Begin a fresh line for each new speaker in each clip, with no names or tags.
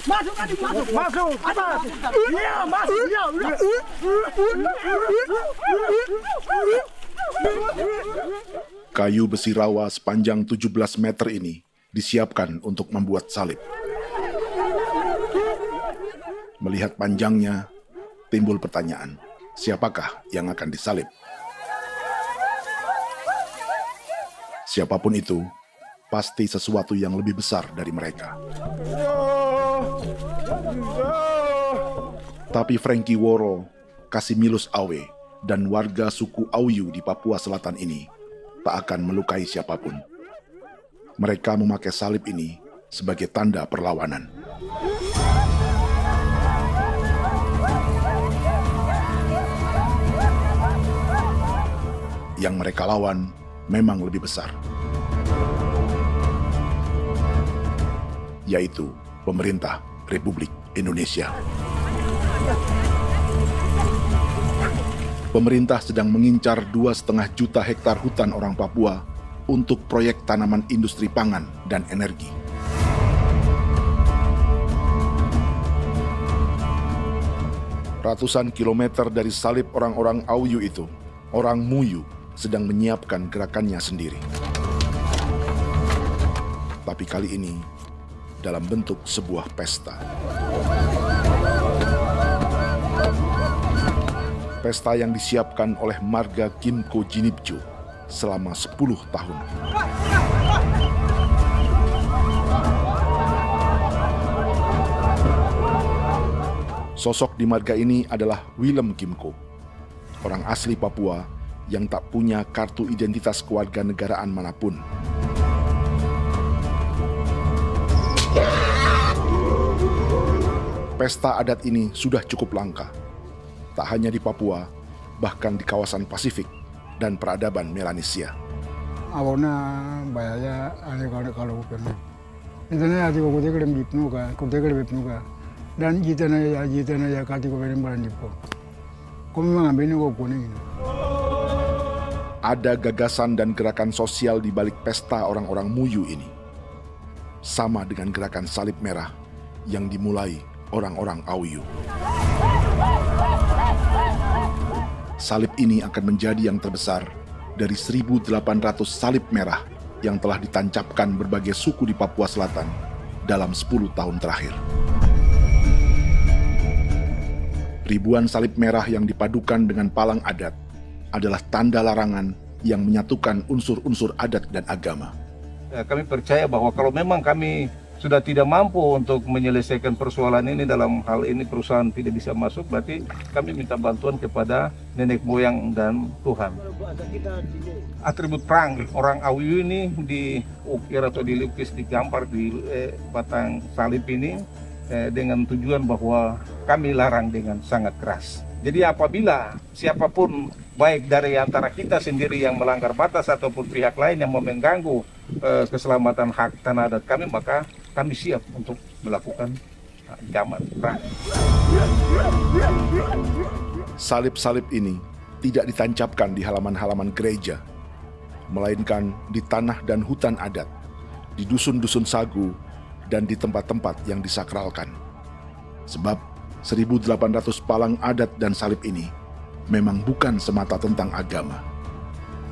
Masuk adik, masuk. Atas. Iya, masuk. Iya, udah.
Kayu besi rawa sepanjang 17 meter ini disiapkan untuk membuat salib. Melihat panjangnya, timbul pertanyaan, siapakah yang akan disalib? Siapapun itu, pasti sesuatu yang lebih besar dari mereka. Tapi Frankie Woro, Casimilus Awe, dan warga suku Auyu di Papua Selatan ini tak akan melukai siapapun. Mereka memakai salib ini sebagai tanda perlawanan. Yang mereka lawan memang lebih besar, yaitu pemerintah Republik Indonesia. Pemerintah sedang mengincar 2,5 juta hektar hutan orang Papua untuk proyek tanaman industri pangan dan energi. Ratusan kilometer dari salib orang-orang Auyu itu, orang Muyu sedang menyiapkan gerakannya sendiri. Tapi kali ini dalam bentuk sebuah pesta. Pesta yang disiapkan oleh marga Kimco Jinibju selama 10 tahun. Sosok di marga ini adalah Willem Kimco, orang asli Papua yang tak punya kartu identitas kewarganegaraan manapun. Pesta adat ini sudah cukup langka. Tak hanya di Papua, bahkan di kawasan Pasifik dan peradaban Melanesia.
Awalnya bayarnya kalau pernah. Internet aja kok dia kelem bipnuka, kok dia kelem bipnuka. Dan jitana ya kati ko pernah barandipo. Kok memang ambilnya kok kuning.
Ada gagasan dan gerakan sosial di balik pesta orang-orang Muyu ini. Sama dengan gerakan salib merah yang dimulai orang-orang Auyu. Salib ini akan menjadi yang terbesar dari 1.800 salib merah yang telah ditancapkan berbagai suku di Papua Selatan dalam 10 tahun terakhir. Ribuan salib merah yang dipadukan dengan palang adat adalah tanda larangan yang menyatukan unsur-unsur adat dan agama.
Kami percaya bahwa kalau memang kami sudah tidak mampu untuk menyelesaikan persoalan ini, dalam hal ini perusahaan tidak bisa masuk, berarti kami minta bantuan kepada nenek moyang dan Tuhan. Atribut perang orang Auyu ini diukir atau dilukis, digambar di batang salib ini dengan tujuan bahwa kami larang dengan sangat keras. Jadi apabila siapapun, baik dari antara kita sendiri yang melanggar batas ataupun pihak lain yang mengganggu keselamatan hak tanah adat kami, maka kami siap untuk melakukan ancaman perang.
Salib-salib ini tidak ditancapkan di halaman-halaman gereja, melainkan di tanah dan hutan adat, di dusun-dusun sagu, dan di tempat-tempat yang disakralkan. Sebab 1.800 palang adat dan salib ini memang bukan semata tentang agama,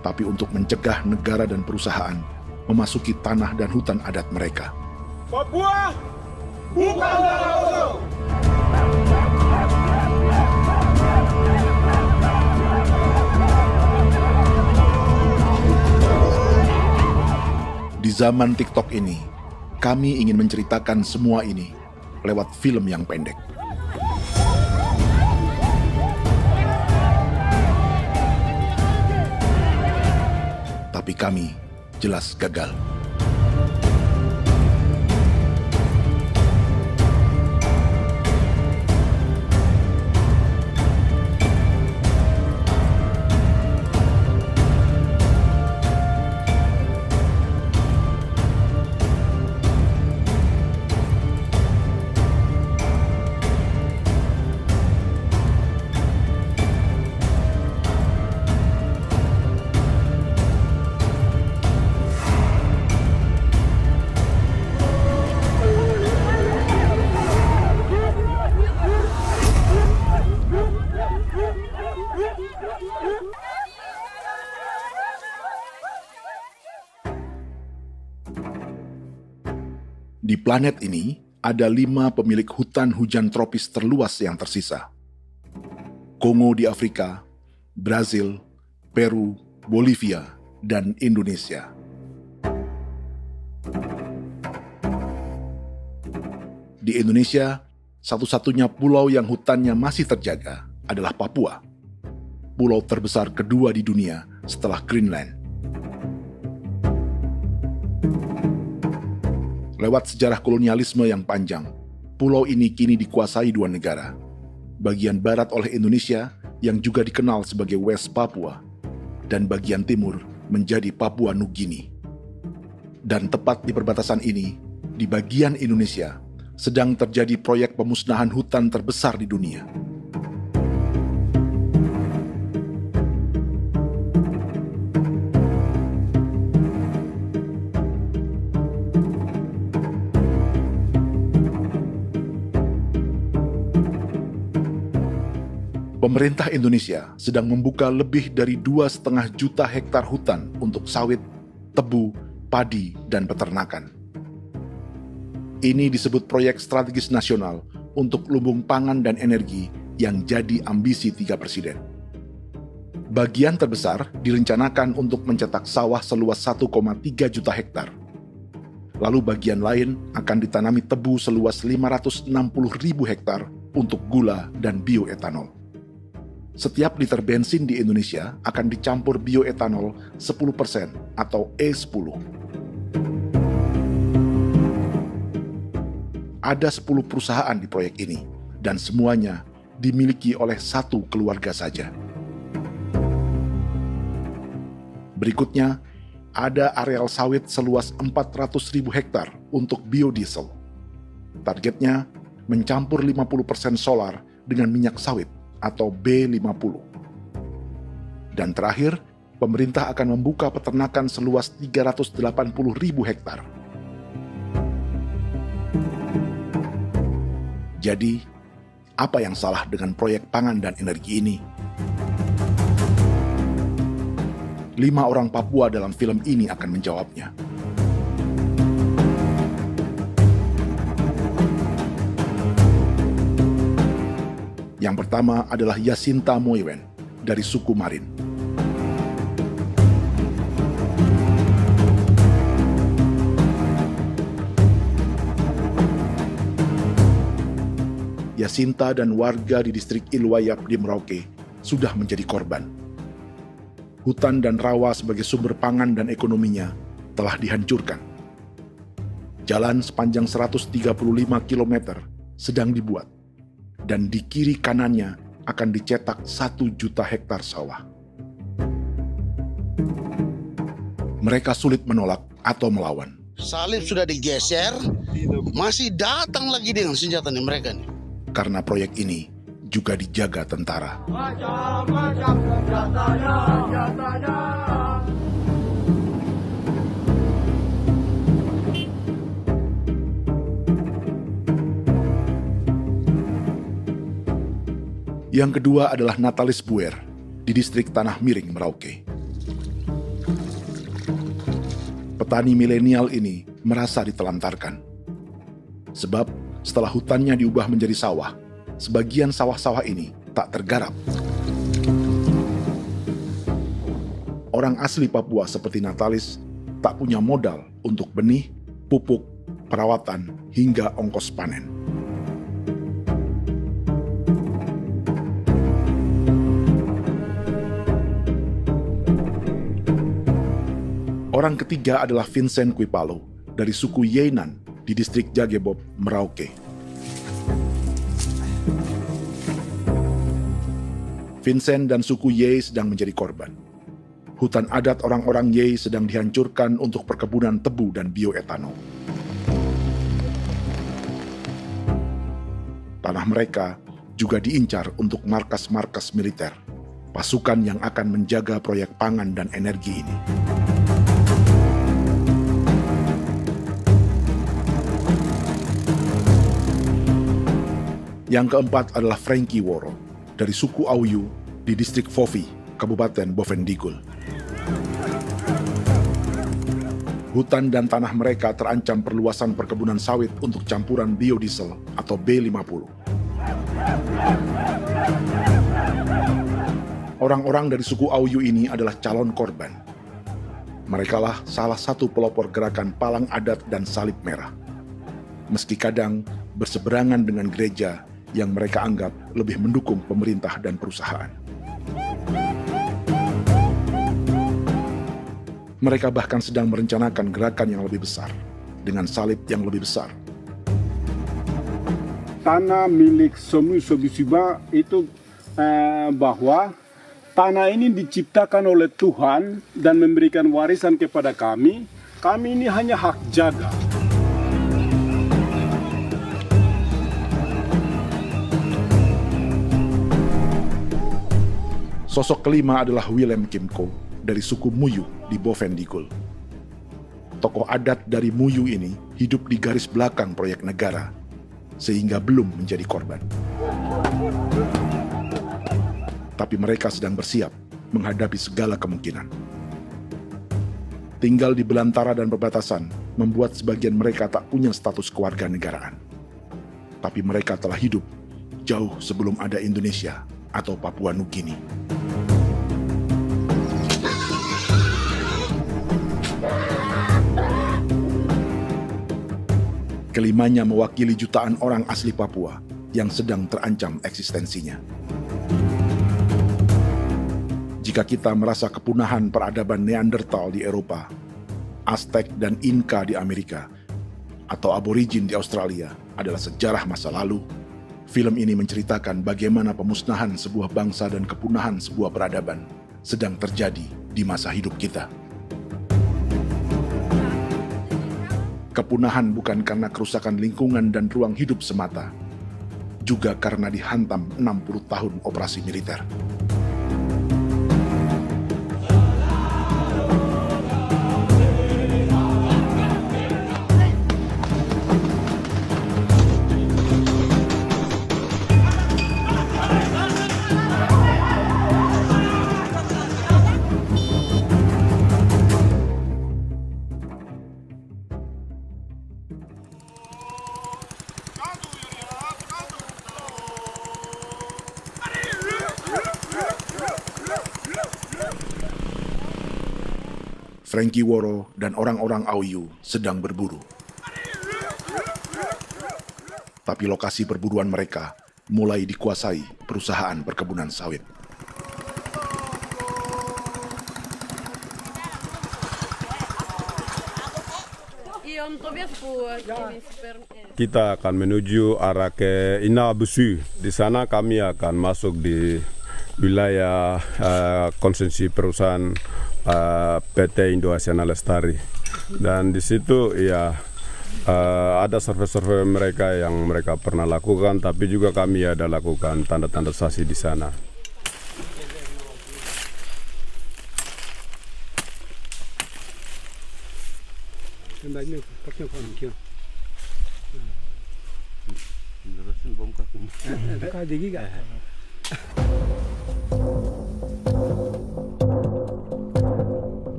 tapi untuk mencegah negara dan perusahaan memasuki tanah dan hutan adat mereka.
Papua bukan tanah kosong.
Di zaman TikTok ini, kami ingin menceritakan semua ini lewat film yang pendek. Tapi kami jelas gagal. Di planet ini, ada 5 pemilik hutan hujan tropis terluas yang tersisa. Kongo di Afrika, Brazil, Peru, Bolivia, dan Indonesia. Di Indonesia, satu-satunya pulau yang hutannya masih terjaga adalah Papua, pulau terbesar kedua di dunia setelah Greenland. Lewat sejarah kolonialisme yang panjang, pulau ini kini dikuasai 2 negara. Bagian barat oleh Indonesia yang juga dikenal sebagai West Papua, dan bagian timur menjadi Papua Nugini. Dan tepat di perbatasan ini, di bagian Indonesia, sedang terjadi proyek pemusnahan hutan terbesar di dunia. Pemerintah Indonesia sedang membuka lebih dari 2,5 juta hektar hutan untuk sawit, tebu, padi, dan peternakan. Ini disebut proyek strategis nasional untuk lumbung pangan dan energi yang jadi ambisi 3 presiden. Bagian terbesar direncanakan untuk mencetak sawah seluas 1,3 juta hektar. Lalu bagian lain akan ditanami tebu seluas 560.000 hektar untuk gula dan bioetanol. Setiap liter bensin di Indonesia akan dicampur bioetanol 10% atau E10. Ada 10 perusahaan di proyek ini, dan semuanya dimiliki oleh 1 keluarga saja. Berikutnya, ada areal sawit seluas 400.000 hektar untuk biodiesel. Targetnya mencampur 50% solar dengan minyak sawit atau B50. Dan terakhir, pemerintah akan membuka peternakan seluas 380.000 hektar. Jadi, apa yang salah dengan proyek pangan dan energi ini? 5 orang Papua dalam film ini akan menjawabnya. Yang pertama adalah Yasinta Moiwen dari suku Marin. Yasinta dan warga di distrik Ilwayap di Merauke sudah menjadi korban. Hutan dan rawa sebagai sumber pangan dan ekonominya telah dihancurkan. Jalan sepanjang 135 km sedang dibuat, dan di kiri kanannya akan dicetak 1 juta hektar sawah. Mereka sulit menolak atau melawan.
Salib sudah digeser, masih datang lagi dengan senjata mereka nih.
Karena proyek ini juga dijaga tentara.
Macam-macam senjatanya.
Yang kedua adalah Natalis Buer di distrik Tanah Miring, Merauke. Petani milenial ini merasa ditelantarkan. Sebab setelah hutannya diubah menjadi sawah, sebagian sawah-sawah ini tak tergarap. Orang asli Papua seperti Natalis tak punya modal untuk benih, pupuk, perawatan, hingga ongkos panen. Orang ketiga adalah Vincent Kuipalo dari suku Yenan di distrik Jagebob, Merauke. Vincent dan suku Ye sedang menjadi korban. Hutan adat orang-orang Ye sedang dihancurkan untuk perkebunan tebu dan bioetanol. Tanah mereka juga diincar untuk markas-markas militer, pasukan yang akan menjaga proyek pangan dan energi ini. Yang keempat adalah Frankie Woro dari suku Auyu di distrik Fofi, Kabupaten Bovendigul. Hutan dan tanah mereka terancam perluasan perkebunan sawit untuk campuran biodiesel atau B50. Orang-orang dari suku Auyu ini adalah calon korban. Merekalah salah satu pelopor gerakan Palang Adat dan Salib Merah. Meski kadang berseberangan dengan gereja yang mereka anggap lebih mendukung pemerintah dan perusahaan. Mereka bahkan sedang merencanakan gerakan yang lebih besar, dengan salib yang lebih besar.
Tanah milik Somu Sobisiba itu bahwa tanah ini diciptakan oleh Tuhan dan memberikan warisan kepada kami. Kami ini hanya hak jaga.
Sosok kelima adalah Willem Kimco dari suku Muyu di Bovendigul. Tokoh adat dari Muyu ini hidup di garis belakang proyek negara, sehingga belum menjadi korban. Tapi mereka sedang bersiap menghadapi segala kemungkinan. Tinggal di belantara dan perbatasan membuat sebagian mereka tak punya status kewarganegaraan. Tapi mereka telah hidup jauh sebelum ada Indonesia atau Papua Nugini. Kelimanya mewakili jutaan orang asli Papua yang sedang terancam eksistensinya. Jika kita merasa kepunahan peradaban Neanderthal di Eropa, Aztec dan Inca di Amerika, atau aborigin di Australia adalah sejarah masa lalu, film ini menceritakan bagaimana pemusnahan sebuah bangsa dan kepunahan sebuah peradaban sedang terjadi di masa hidup kita. Kepunahan bukan karena kerusakan lingkungan dan ruang hidup semata, juga karena dihantam 60 tahun operasi militer. Frankie Woro dan orang-orang Auyu sedang berburu. Tapi lokasi perburuan mereka mulai dikuasai perusahaan perkebunan sawit.
Kita akan menuju arah ke Inabusu. Di sana kami akan masuk di wilayah konsesi perusahaan PT Indo Asiana Lestari, dan di situ ya ada survei-survei mereka yang mereka pernah lakukan, tapi juga kami ada lakukan tanda-tanda saksi di sana.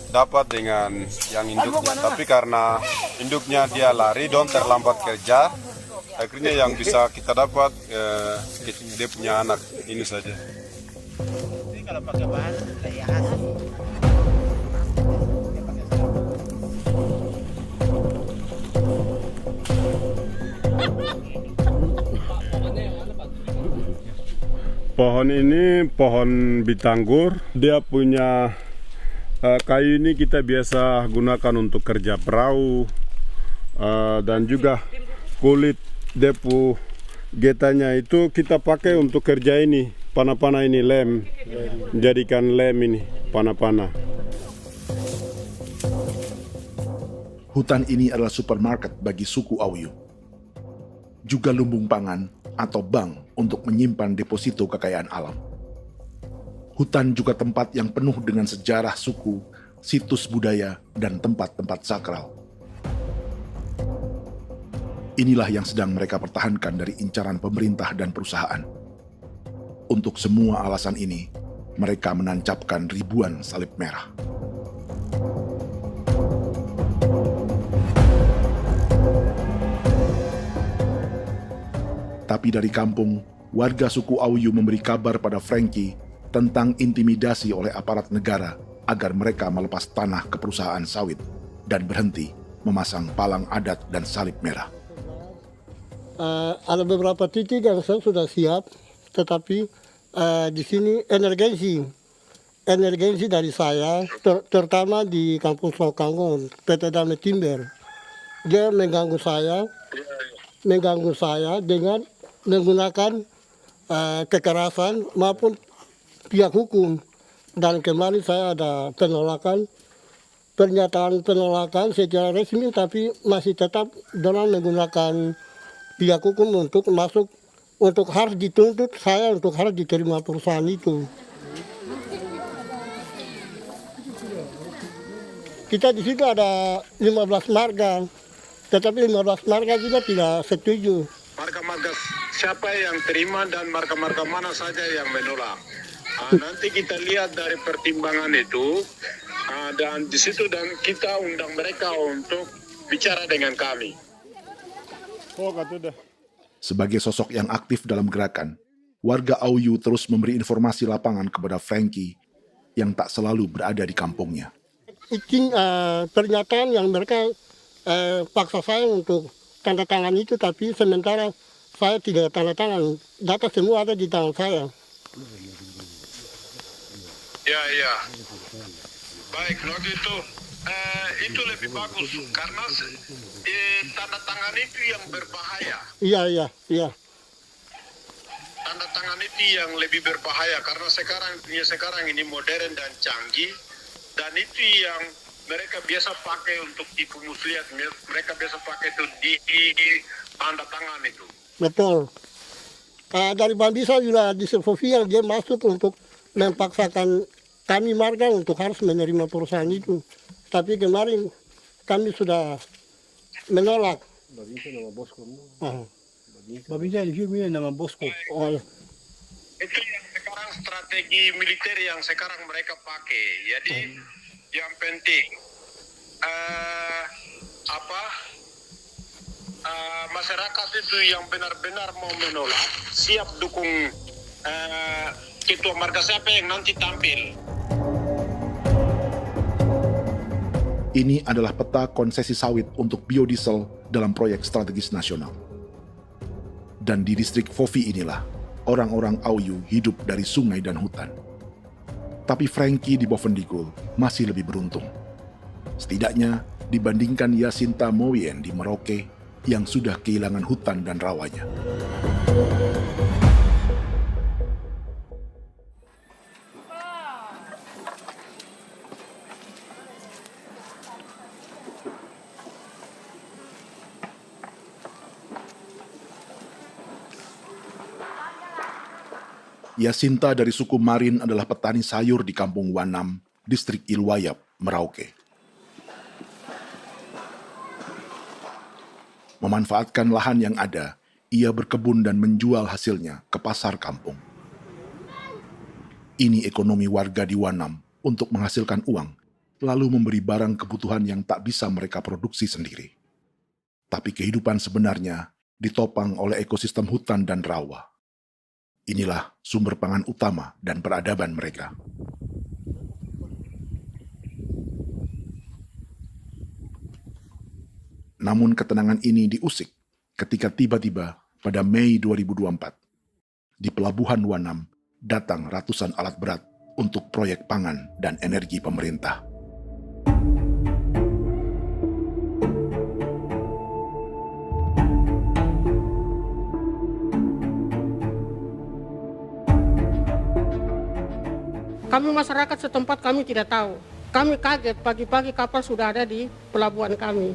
Dapat dengan yang induknya, tapi karena induknya dia lari dan terlambat kerja, akhirnya yang bisa kita dapat dia punya anak ini saja.
Ini kalau pakai bahan kayak hasil.
Pohon ini pohon bitanggur, dia punya kayu ini kita biasa gunakan untuk kerja perahu, dan juga kulit depu getanya itu kita pakai untuk kerja ini, panah-panah ini lem, jadikan lem ini, panah-panah.
Hutan ini adalah supermarket bagi suku Auyu. Juga lumbung pangan atau bank untuk menyimpan deposito kekayaan alam. Hutan juga tempat yang penuh dengan sejarah suku, situs budaya, dan tempat-tempat sakral. Inilah yang sedang mereka pertahankan dari incaran pemerintah dan perusahaan. Untuk semua alasan ini, mereka menancapkan ribuan salib merah. Tapi dari kampung, warga suku Auyu memberi kabar pada Frankie tentang intimidasi oleh aparat negara agar mereka melepas tanah ke perusahaan sawit dan berhenti memasang palang adat dan salib merah.
Ada beberapa titik yang saya sudah siap, tetapi di sini emergensi dari saya, terutama di Kampung Sokangon, PT Damai Timber. Dia mengganggu saya dengan menggunakan kekerasan maupun pihak hukum. Dan kemarin saya ada pernyataan penolakan secara resmi, tapi masih tetap dengan menggunakan pihak hukum untuk masuk, untuk harus dituntut saya untuk harus diterima perusahaan itu. Kita di situ ada 15 marga, tetapi 15 marga juga tidak setuju.
Marga-marga siapa yang terima dan marga-marga mana saja yang menolak. Nanti kita lihat dari pertimbangan itu, dan di situ dan kita undang mereka untuk bicara dengan kami.
Sebagai sosok yang aktif dalam gerakan, warga Auyu terus memberi informasi lapangan kepada Frankie yang tak selalu berada di kampungnya.
Izin pernyataan yang mereka paksa saya untuk tanda tangan itu, tapi sementara saya tidak tanda tangan. Data semua ada di tangan saya.
Ya. Baik, kalau gitu itu lebih bagus karena tanda tangan itu yang berbahaya.
Iya.
Tanda tangan itu yang lebih berbahaya karena sekarang ini modern dan canggih, dan itu yang mereka biasa pakai untuk tipu muslihat. Mereka biasa pakai itu di tanda tangan itu.
Betul. Dari Bambisa juga di Sofia dia masuk untuk memaksakan kami marga untuk harus menerima perusahaan itu. Tapi kemarin kami sudah menolak.
Babinsa di sini nama bosku.
Itu yang sekarang strategi militer yang sekarang mereka pakai. Jadi yang penting masyarakat itu yang benar-benar mau menolak siap dukung ketua marga siapa yang nanti tampil.
Ini adalah peta konsesi sawit untuk biodiesel dalam proyek strategis nasional. Dan di distrik Fofi inilah, orang-orang Auyu hidup dari sungai dan hutan. Tapi Frankie di Bovendigul masih lebih beruntung. Setidaknya dibandingkan Yasinta Moyen di Merauke yang sudah kehilangan hutan dan rawanya. Yasinta dari suku Marin adalah petani sayur di Kampung Wanam, distrik Ilwayap, Merauke. Memanfaatkan lahan yang ada, ia berkebun dan menjual hasilnya ke pasar kampung. Ini ekonomi warga di Wanam untuk menghasilkan uang, lalu memberi barang kebutuhan yang tak bisa mereka produksi sendiri. Tapi kehidupan sebenarnya ditopang oleh ekosistem hutan dan rawa. Inilah sumber pangan utama dan peradaban mereka. Namun ketenangan ini diusik ketika tiba-tiba pada Mei 2024, di Pelabuhan Wanam datang ratusan alat berat untuk proyek pangan dan energi pemerintah.
Kami masyarakat setempat kami tidak tahu. Kami kaget pagi-pagi kapal sudah ada di pelabuhan kami.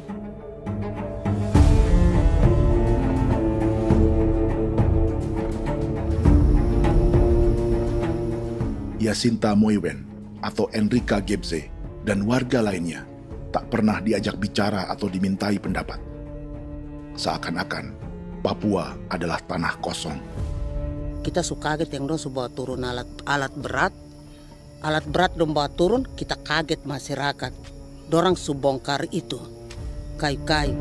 Yasinta Moywen atau Enrika Gebze dan warga lainnya tak pernah diajak bicara atau dimintai pendapat. Seakan-akan Papua adalah tanah kosong.
Kita suka kaget yang dong bawa turun alat berat dong bawa turun, kita kaget masyarakat. Dorang subongkar itu kayu-kayu.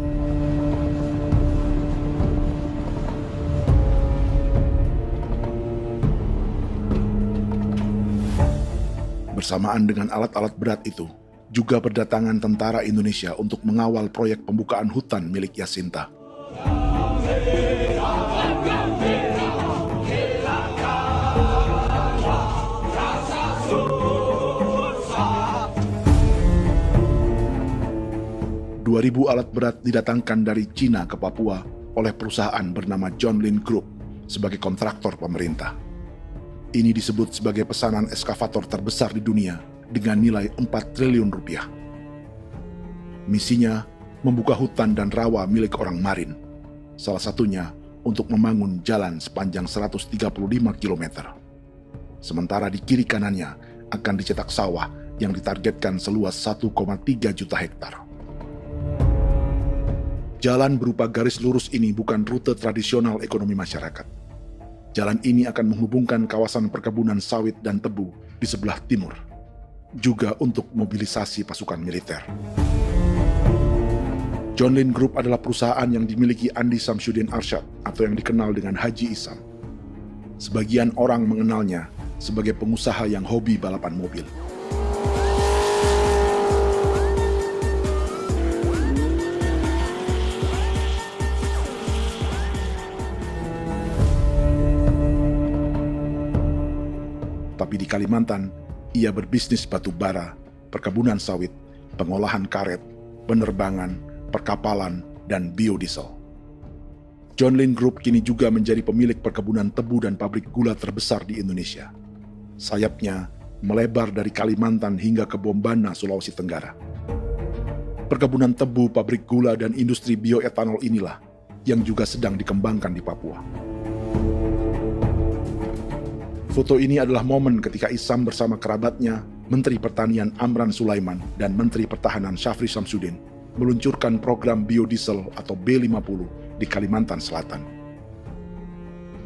Bersamaan dengan alat-alat berat itu, juga berdatangan tentara Indonesia untuk mengawal proyek pembukaan hutan milik Jacinta. Ribu alat berat didatangkan dari Cina ke Papua oleh perusahaan bernama John Lin Group sebagai kontraktor pemerintah. Ini disebut sebagai pesanan eskavator terbesar di dunia dengan nilai 4 triliun rupiah. Misinya membuka hutan dan rawa milik orang Marin, salah satunya untuk membangun jalan sepanjang 135 km. Sementara di kiri kanannya akan dicetak sawah yang ditargetkan seluas 1,3 juta hektar. Jalan berupa garis lurus ini bukan rute tradisional ekonomi masyarakat. Jalan ini akan menghubungkan kawasan perkebunan sawit dan tebu di sebelah timur, juga untuk mobilisasi pasukan militer. John Lin Group adalah perusahaan yang dimiliki Andi Samsudin Arsyad atau yang dikenal dengan Haji Isam. Sebagian orang mengenalnya sebagai pengusaha yang hobi balapan mobil. Tapi di Kalimantan, ia berbisnis batu bara, perkebunan sawit, pengolahan karet, penerbangan, perkapalan, dan biodiesel. John Lin Group kini juga menjadi pemilik perkebunan tebu dan pabrik gula terbesar di Indonesia. Sayapnya melebar dari Kalimantan hingga ke Bombana, Sulawesi Tenggara. Perkebunan tebu, pabrik gula, dan industri bioetanol inilah yang juga sedang dikembangkan di Papua. Foto ini adalah momen ketika Isam bersama kerabatnya, Menteri Pertanian Amran Sulaiman dan Menteri Pertahanan Syafri Samsudin meluncurkan program biodiesel atau B50 di Kalimantan Selatan.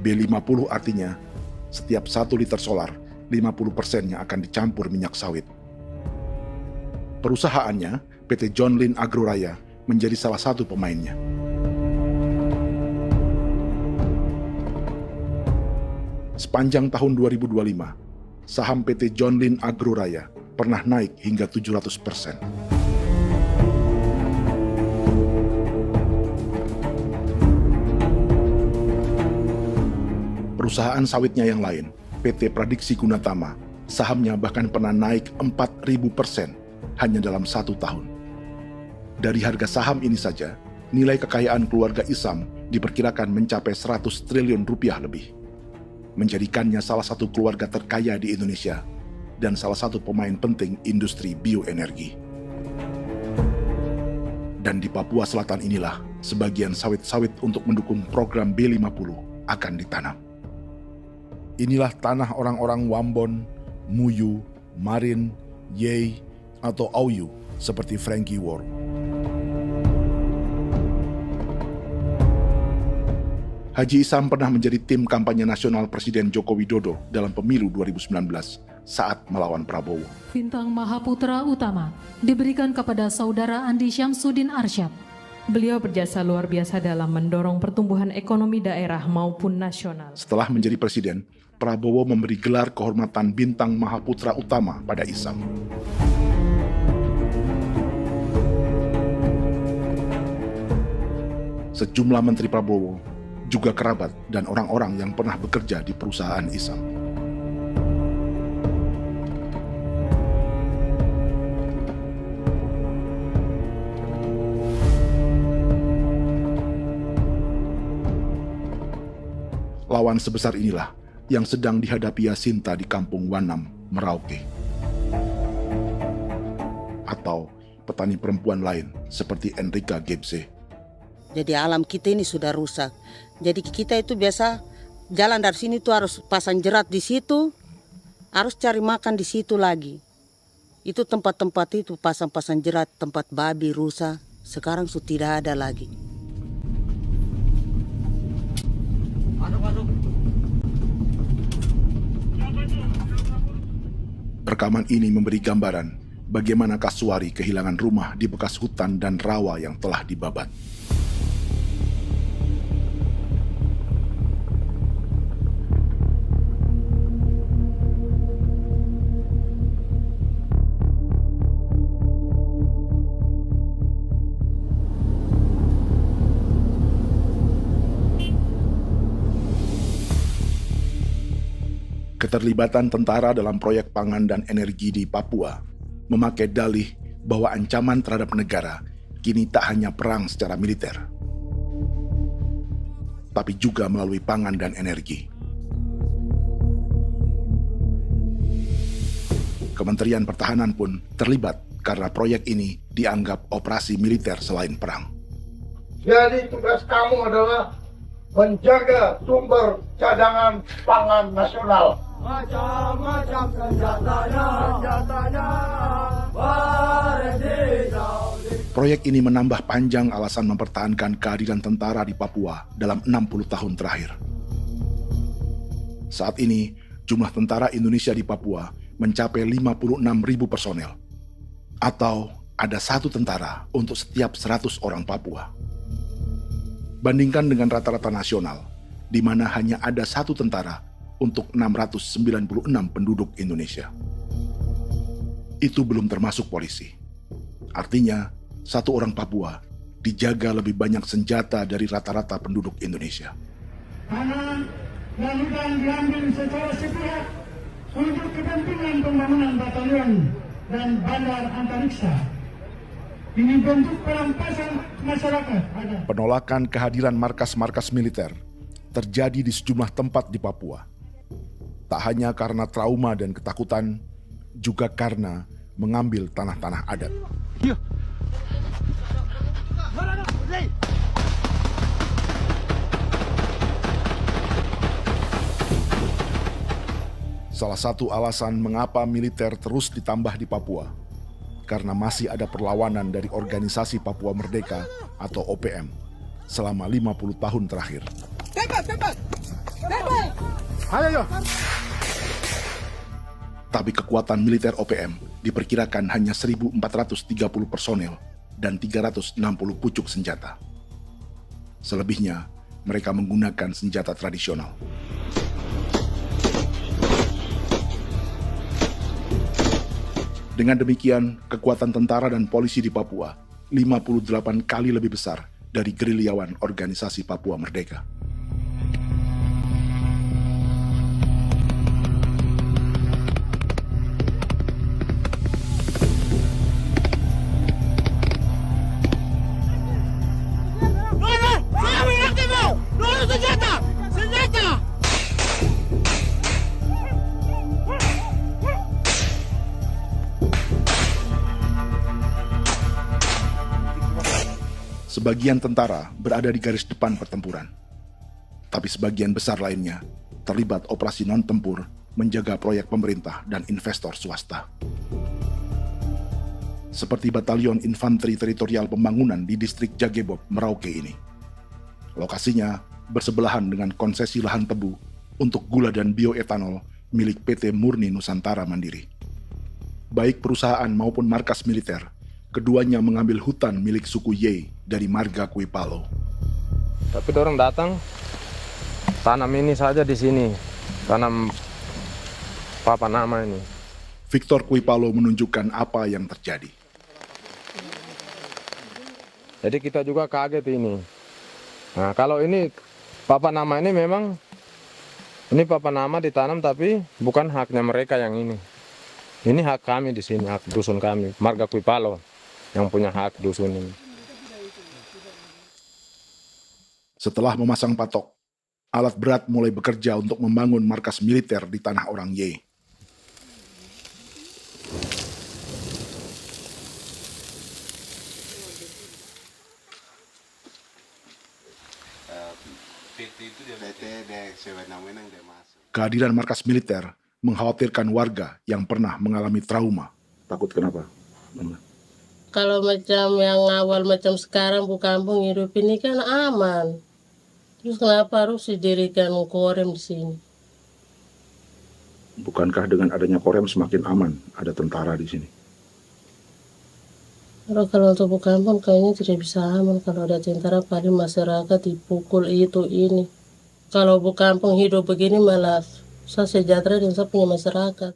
B50 artinya setiap 1 liter solar, 50%-nya akan dicampur minyak sawit. Perusahaannya, PT John Lin Agroraya, menjadi salah satu pemainnya. Sepanjang tahun 2025, saham PT John Lin Agroraya pernah naik hingga 700%. Perusahaan sawitnya yang lain, PT Pradiksi Gunatama, sahamnya bahkan pernah naik 4.000% hanya dalam 1 tahun. Dari harga saham ini saja, nilai kekayaan keluarga Isam diperkirakan mencapai 100 triliun rupiah lebih, menjadikannya salah satu keluarga terkaya di Indonesia dan salah satu pemain penting industri bioenergi. Dan di Papua Selatan inilah sebagian sawit-sawit untuk mendukung program B50 akan ditanam. Inilah tanah orang-orang Wambon, Muyu, Marin, Yei, atau Auyu seperti Frankie Ward. Haji Isam pernah menjadi tim kampanye nasional Presiden Joko Widodo dalam pemilu 2019 saat melawan Prabowo.
Bintang Mahaputra Utama diberikan kepada Saudara Andi Syamsuddin Arsyad. Beliau berjasa luar biasa dalam mendorong pertumbuhan ekonomi daerah maupun nasional.
Setelah menjadi presiden, Prabowo memberi gelar kehormatan Bintang Mahaputra Utama pada Isam. Sejumlah menteri Prabowo, juga kerabat dan orang-orang yang pernah bekerja di perusahaan Isam. Lawan sebesar inilah yang sedang dihadapi Jacinta di kampung Wanam, Merauke. Atau petani perempuan lain seperti Enrika Gebse.
Jadi alam kita ini sudah rusak. Jadi kita itu biasa jalan dari sini tuh harus pasang jerat di situ, harus cari makan di situ lagi. Itu tempat-tempat itu pasang-pasang jerat, tempat babi, rusa, sekarang sudah tidak ada lagi.
Rekaman ini memberi gambaran bagaimana Kasuari kehilangan rumah di bekas hutan dan rawa yang telah dibabat. Keterlibatan tentara dalam proyek pangan dan energi di Papua memakai dalih bahwa ancaman terhadap negara kini tak hanya perang secara militer, tapi juga melalui pangan dan energi. Kementerian Pertahanan pun terlibat karena proyek ini dianggap operasi militer selain perang.
Jadi tugas kamu adalah menjaga sumber cadangan pangan nasional. Macam-macam senjatanya,
Proyek ini menambah panjang alasan mempertahankan kehadiran tentara di Papua dalam 60 tahun terakhir. Saat ini, jumlah tentara Indonesia di Papua mencapai 56.000 personel, atau ada 1 tentara untuk setiap 100 orang Papua. Bandingkan dengan rata-rata nasional, di mana hanya ada 1 tentara untuk 696 penduduk Indonesia. Itu belum termasuk polisi. Artinya, 1 orang Papua dijaga lebih banyak senjata dari rata-rata penduduk Indonesia.
Tanah dan hutan diambil secara sepihak untuk kepentingan pembangunan batalion dan bandar antariksa. Ini bentuk perampasan masyarakat.
Penolakan kehadiran markas-markas militer terjadi di sejumlah tempat di Papua. Tak hanya karena trauma dan ketakutan, juga karena mengambil tanah-tanah adat. Salah satu alasan mengapa militer terus ditambah di Papua, karena masih ada perlawanan dari Organisasi Papua Merdeka atau OPM selama 50 tahun terakhir.
Ayo.
Tapi kekuatan militer OPM diperkirakan hanya 1.430 personel dan 360 pucuk senjata. Selebihnya, mereka menggunakan senjata tradisional. Dengan demikian, kekuatan tentara dan polisi di Papua 58 kali lebih besar dari gerilyawan Organisasi Papua Merdeka. Sebagian tentara berada di garis depan pertempuran, tapi sebagian besar lainnya terlibat operasi non-tempur menjaga proyek pemerintah dan investor swasta. Seperti Batalion Infanteri Teritorial Pembangunan di distrik Jagebob, Merauke ini. Lokasinya bersebelahan dengan konsesi lahan tebu untuk gula dan bioetanol milik PT Murni Nusantara Mandiri. Baik perusahaan maupun markas militer, keduanya mengambil hutan milik suku Ye dari marga Kuipalo.
Tapi orang datang tanam ini saja di sini, tanam papan nama ini.
Victor Kuipalo menunjukkan apa yang terjadi.
Jadi kita juga kaget ini. Nah, kalau ini papan nama ini memang ini papan nama ditanam tapi bukan haknya mereka yang ini. Ini hak kami di sini, hak dusun kami, marga Kuipalo yang punya hak dusun ini.
Setelah memasang patok, alat berat mulai bekerja untuk membangun markas militer di tanah orang Ye. Kehadiran markas militer mengkhawatirkan warga yang pernah mengalami trauma. Takut kenapa?
Kalau macam yang awal macam sekarang bu kampung hidup ini kan aman. Terus kenapa harus didirikan korem di sini?
Bukankah dengan adanya Korem semakin aman ada tentara di sini?
Kalau untuk kampung kayaknya tidak bisa aman kalau ada tentara, paling masyarakat dipukul itu ini. Kalau kampung hidup begini malah saya sejahtera dan saya punya masyarakat.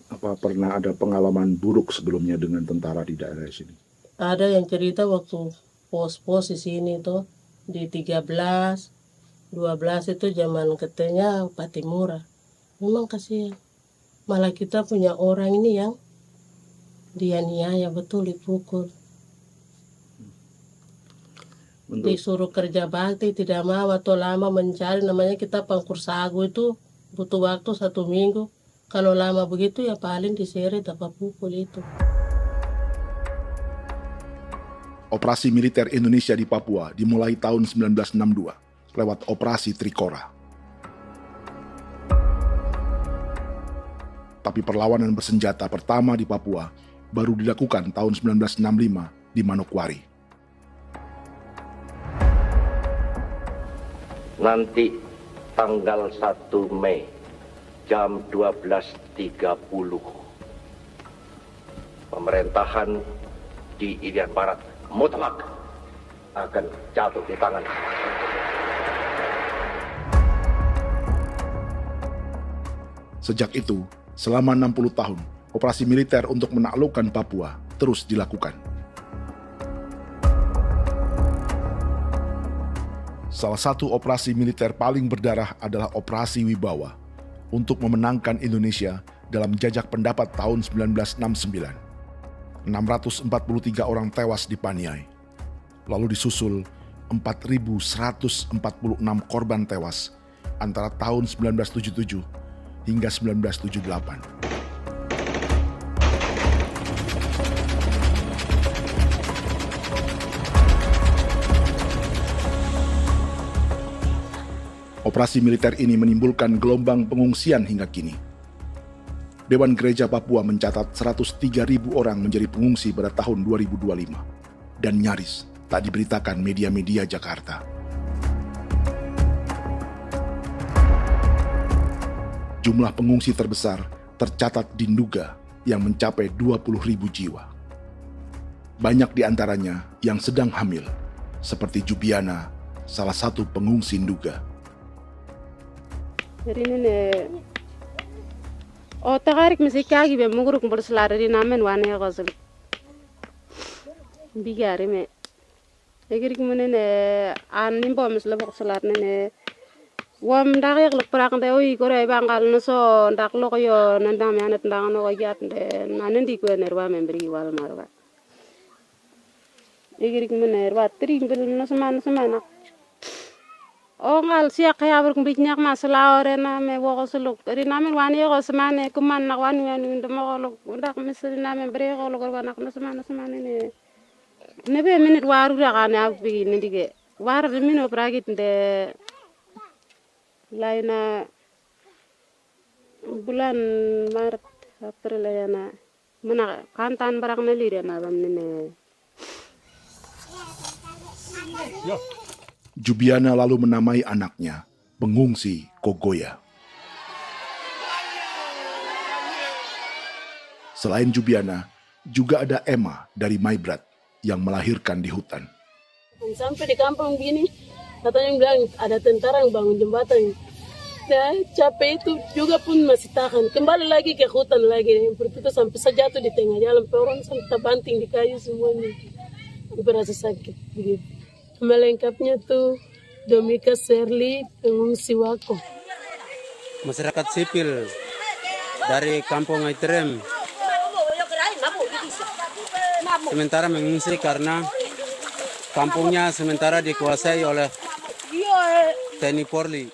Apa pernah ada pengalaman buruk sebelumnya dengan tentara di daerah sini?
Ada yang cerita waktu pos-pos di sini tuh di 13, 12 itu zaman katanya Patimura. Memang kasihan. Malah kita punya orang ini yang dianiaya betul, dipukul. Disuruh kerja bakti tidak mau atau lama mencari, namanya kita pangkur sagu itu butuh waktu 1 minggu. Kalau lama begitu ya paling diseret apa pukul itu.
Operasi militer Indonesia di Papua dimulai tahun 1962 lewat Operasi Trikora. Tapi perlawanan bersenjata pertama di Papua baru dilakukan tahun 1965 di Manokwari.
Nanti tanggal 1 Mei jam 12.30 pemerintahan di Irian Barat mutlak akan jatuh di tangan.
Sejak itu, selama 60 tahun, operasi militer untuk menaklukkan Papua terus dilakukan. Salah satu operasi militer paling berdarah adalah Operasi Wibawa untuk memenangkan Indonesia dalam jajak pendapat tahun 1969. 643 orang tewas di Paniai. Lalu disusul 4.146 korban tewas antara tahun 1977 hingga 1978. Operasi militer ini menimbulkan gelombang pengungsian hingga kini. Dewan Gereja Papua mencatat 103.000 orang menjadi pengungsi pada tahun 2025 dan nyaris tak diberitakan media-media Jakarta. Jumlah pengungsi terbesar tercatat di Nduga yang mencapai 20.000 jiwa. Banyak di antaranya yang sedang hamil, seperti Jubiana, salah satu pengungsi Nduga.
O tagarik mesikagi be muguruk berselari di namen wane gosel bigari me egirik menene an nimbo mesle bok selar nene wam dak yak lek prak de oy gore bangal no so ndak lo yo nandam yanet ndang no yat de nanen di ko nerwa membri wal marwa egirik mener wa tri bel no semana o ngal siya kaya ber kumbik nyak masla ore na me wo gosuluk ri namen wani go semane kuman nak wani wani ndemo golok ndak mesri namen bre golok wanak no semana ne nebe minit waru ra kana bi nindige war de mino pragit de laina bulan Maret April yana mana kantan barak na lire na bam ne.
Jubiana lalu menamai anaknya Pengungsi Kogoya. Selain Jubiana, juga ada Emma dari Maibrat yang melahirkan di hutan.
Sampai di kampung gini, katanya bilang ada tentara yang bangun jembatan. Nah, capek itu juga pun masih tahan. Kembali lagi ke hutan lagi. Seperti itu sampai saya jatuh di tengah jalan. Orang sampai terbanting di kayu semuanya. Berasa sakit begitu. Melengkapnya tuh Domika Serli, pengungsi Wako.
Masyarakat sipil dari Kampung Aitrem sementara mengungsi karena kampungnya sementara dikuasai oleh TNI Polri.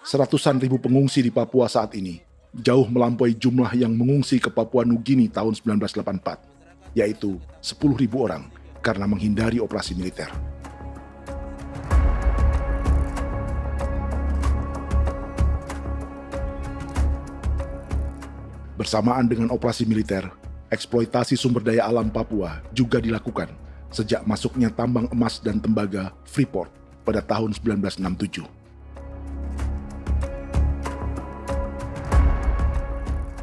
Seratusan ribu pengungsi di Papua saat ini jauh melampaui jumlah yang mengungsi ke Papua Nugini tahun 1984, yaitu 10.000 orang karena menghindari operasi militer. Bersamaan dengan operasi militer, eksploitasi sumber daya alam Papua juga dilakukan sejak masuknya tambang emas dan tembaga Freeport pada tahun 1967.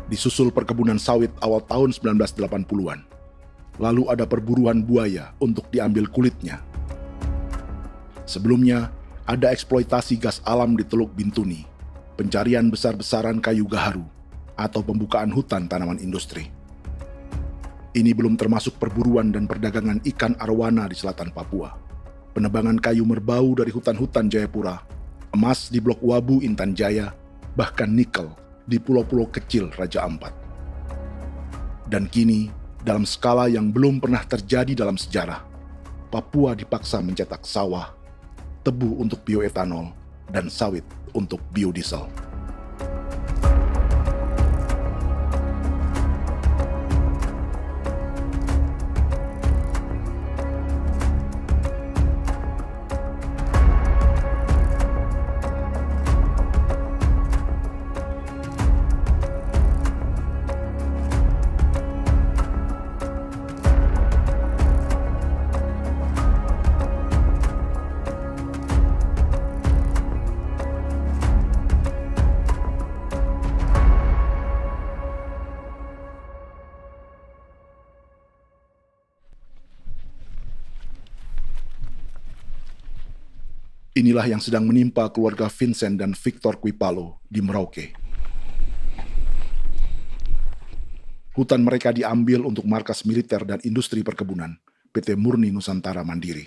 Disusul perkebunan sawit awal tahun 1980-an. Lalu ada perburuan buaya untuk diambil kulitnya. Sebelumnya, ada eksploitasi gas alam di Teluk Bintuni, pencarian besar-besaran kayu gaharu, atau pembukaan hutan tanaman industri. Ini belum termasuk perburuan dan perdagangan ikan arwana di selatan Papua, penebangan kayu merbau dari hutan-hutan Jayapura, emas di Blok Wabu Intan Jaya, bahkan nikel di pulau-pulau kecil Raja Ampat. Dan kini, dalam skala yang belum pernah terjadi dalam sejarah, Papua dipaksa mencetak sawah, tebu untuk bioetanol, dan sawit untuk biodiesel. Inilah yang sedang menimpa keluarga Vincent dan Victor Kuipalo di Merauke. Hutan mereka diambil untuk markas militer dan industri perkebunan, PT Murni Nusantara Mandiri.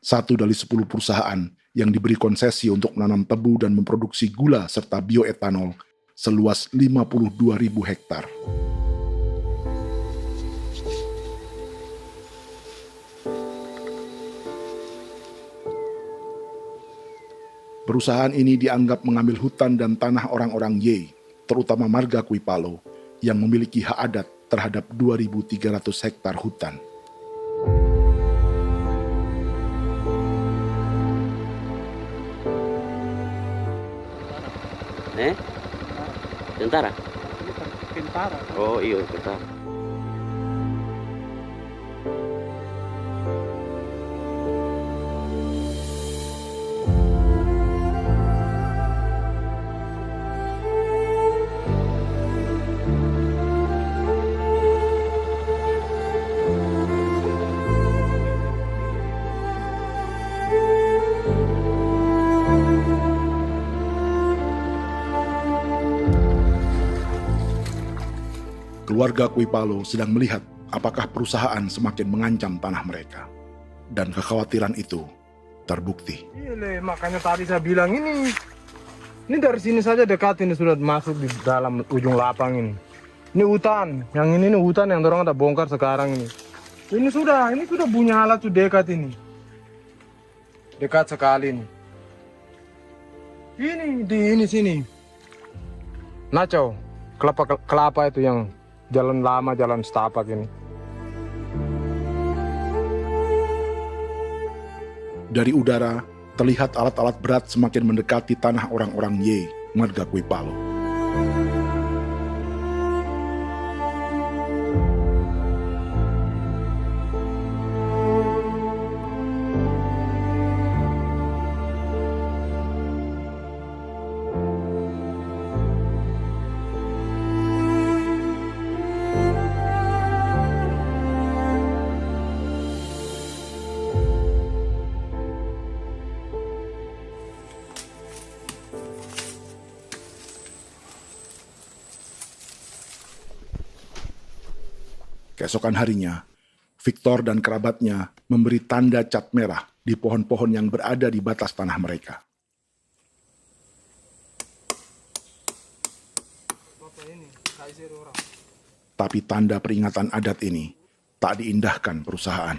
1 dari 10 perusahaan yang diberi konsesi untuk menanam tebu dan memproduksi gula serta bioetanol seluas 52.000 hektar. Perusahaan ini dianggap mengambil hutan dan tanah orang-orang Ye, terutama marga Kuipalo, yang memiliki hak adat terhadap 2.300 hektar hutan.
Tentara?
Tentara.
Oh iya, tentara.
Keluarga Kuipalo sedang melihat apakah perusahaan semakin mengancam tanah mereka. Dan kekhawatiran itu terbukti.
Iya, makanya tadi saya bilang ini dari sini saja dekat ini sudah masuk di dalam ujung lapang ini. Ini hutan, yang ini hutan yang orang ada bongkar sekarang ini. Ini sudah punya alat sudah dekat ini. Dekat sekali ini. Ini di sini. Nacau, kelapa itu yang jalan lama, jalan setapak ini.
Dari udara, terlihat alat-alat berat semakin mendekati tanah orang-orang Ye, marga Kuipalo. Keesokan harinya, Victor dan kerabatnya memberi tanda cat merah di pohon-pohon yang berada di batas tanah mereka. Tapi tanda peringatan adat ini tak diindahkan perusahaan.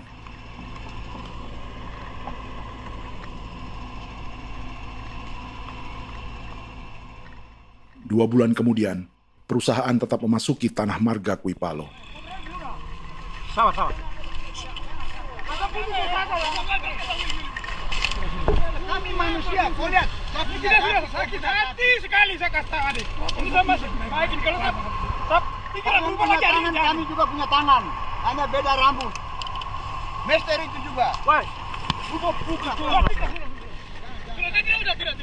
Dua bulan kemudian, perusahaan tetap memasuki tanah marga Kuipalo.
Sama. Kami manusia, kau lihat. Tapi tidak sudah sakit hati sekali saya kata adik. Ini sama baik kalau tidak berubah lagi adik. Kami juga punya tangan, hanya beda rambut. Mister itu juga. Wah, buka. Tidak.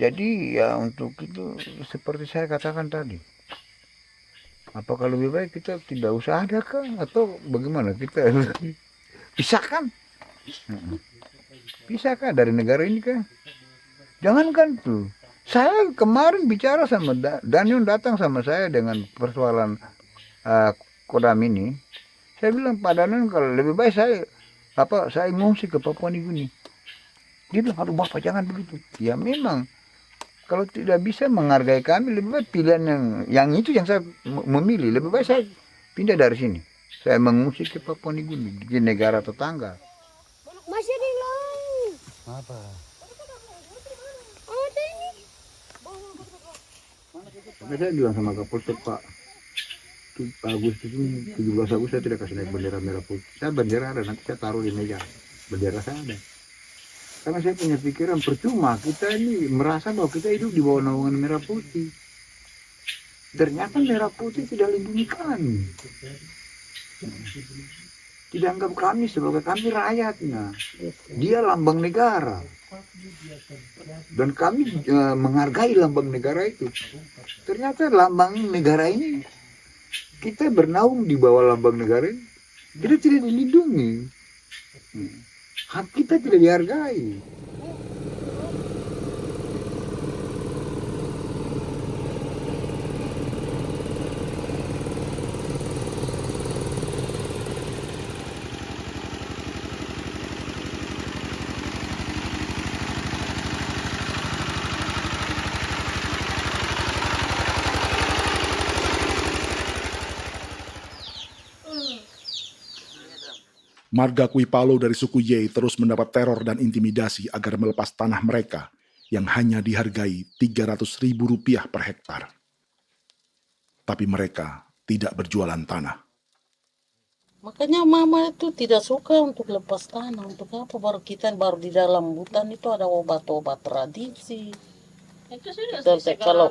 Jadi ya untuk itu seperti saya katakan tadi, apakah lebih baik kita tidak usah ada kah atau bagaimana, kita pisahkan, pisahkan dari negara ini kah? Jangankan tuh, saya kemarin bicara sama Daniel, datang sama saya dengan persoalan Kodam ini. Saya bilang, Pak Daniel, kalau lebih baik saya ngungsi ke Papua Nugini. Dia bilang, aduh Bapak jangan begitu. Ya memang, kalau tidak bisa menghargai kami, lebih baik pilihan yang itu yang saya memilih. Lebih baik saya pindah dari sini. Saya mengungsi ke Papua Nugini, di negara tetangga.
Masih di laut.
Apa? Saya bilang sama Kapolsek, Pak, Agustus ini, 17 Agustus saya tidak kasih naik bendera merah putih. Saya bendera ada, nanti saya taruh di meja. Bendera saya ada. Karena saya punya pikiran percuma kita ini merasa bahwa kita hidup di bawah naungan merah putih. Ternyata merah putih tidak lindungi kami. Tidak anggap kami sebagai kami rakyatnya. Dia lambang negara. Dan kami menghargai lambang negara itu. Ternyata lambang negara ini, kita bernaung di bawah lambang negara ini, kita tidak dilindungi. Hak kita tidak dihargai.
Marga Kuipalo dari suku Ye terus mendapat teror dan intimidasi agar melepas tanah mereka yang hanya dihargai Rp300.000 per hektar. Tapi mereka tidak berjualan tanah.
Makanya mama itu tidak suka untuk lepas tanah. Untuk apa? Baru di dalam hutan itu ada obat-obat tradisi.
Itu sudah
Kalau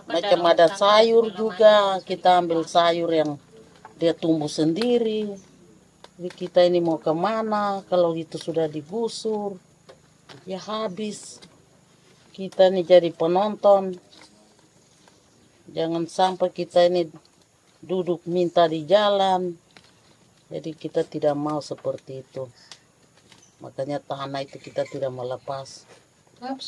macam
ada sayur juga, kita ambil sayur yang dia tumbuh sendiri. Jadi kita ini mau kemana, kalau itu sudah digusur, ya habis. Kita ini jadi penonton. Jangan sampai kita ini duduk minta di jalan. Jadi kita tidak mau seperti itu. Makanya tanah itu kita tidak melepas.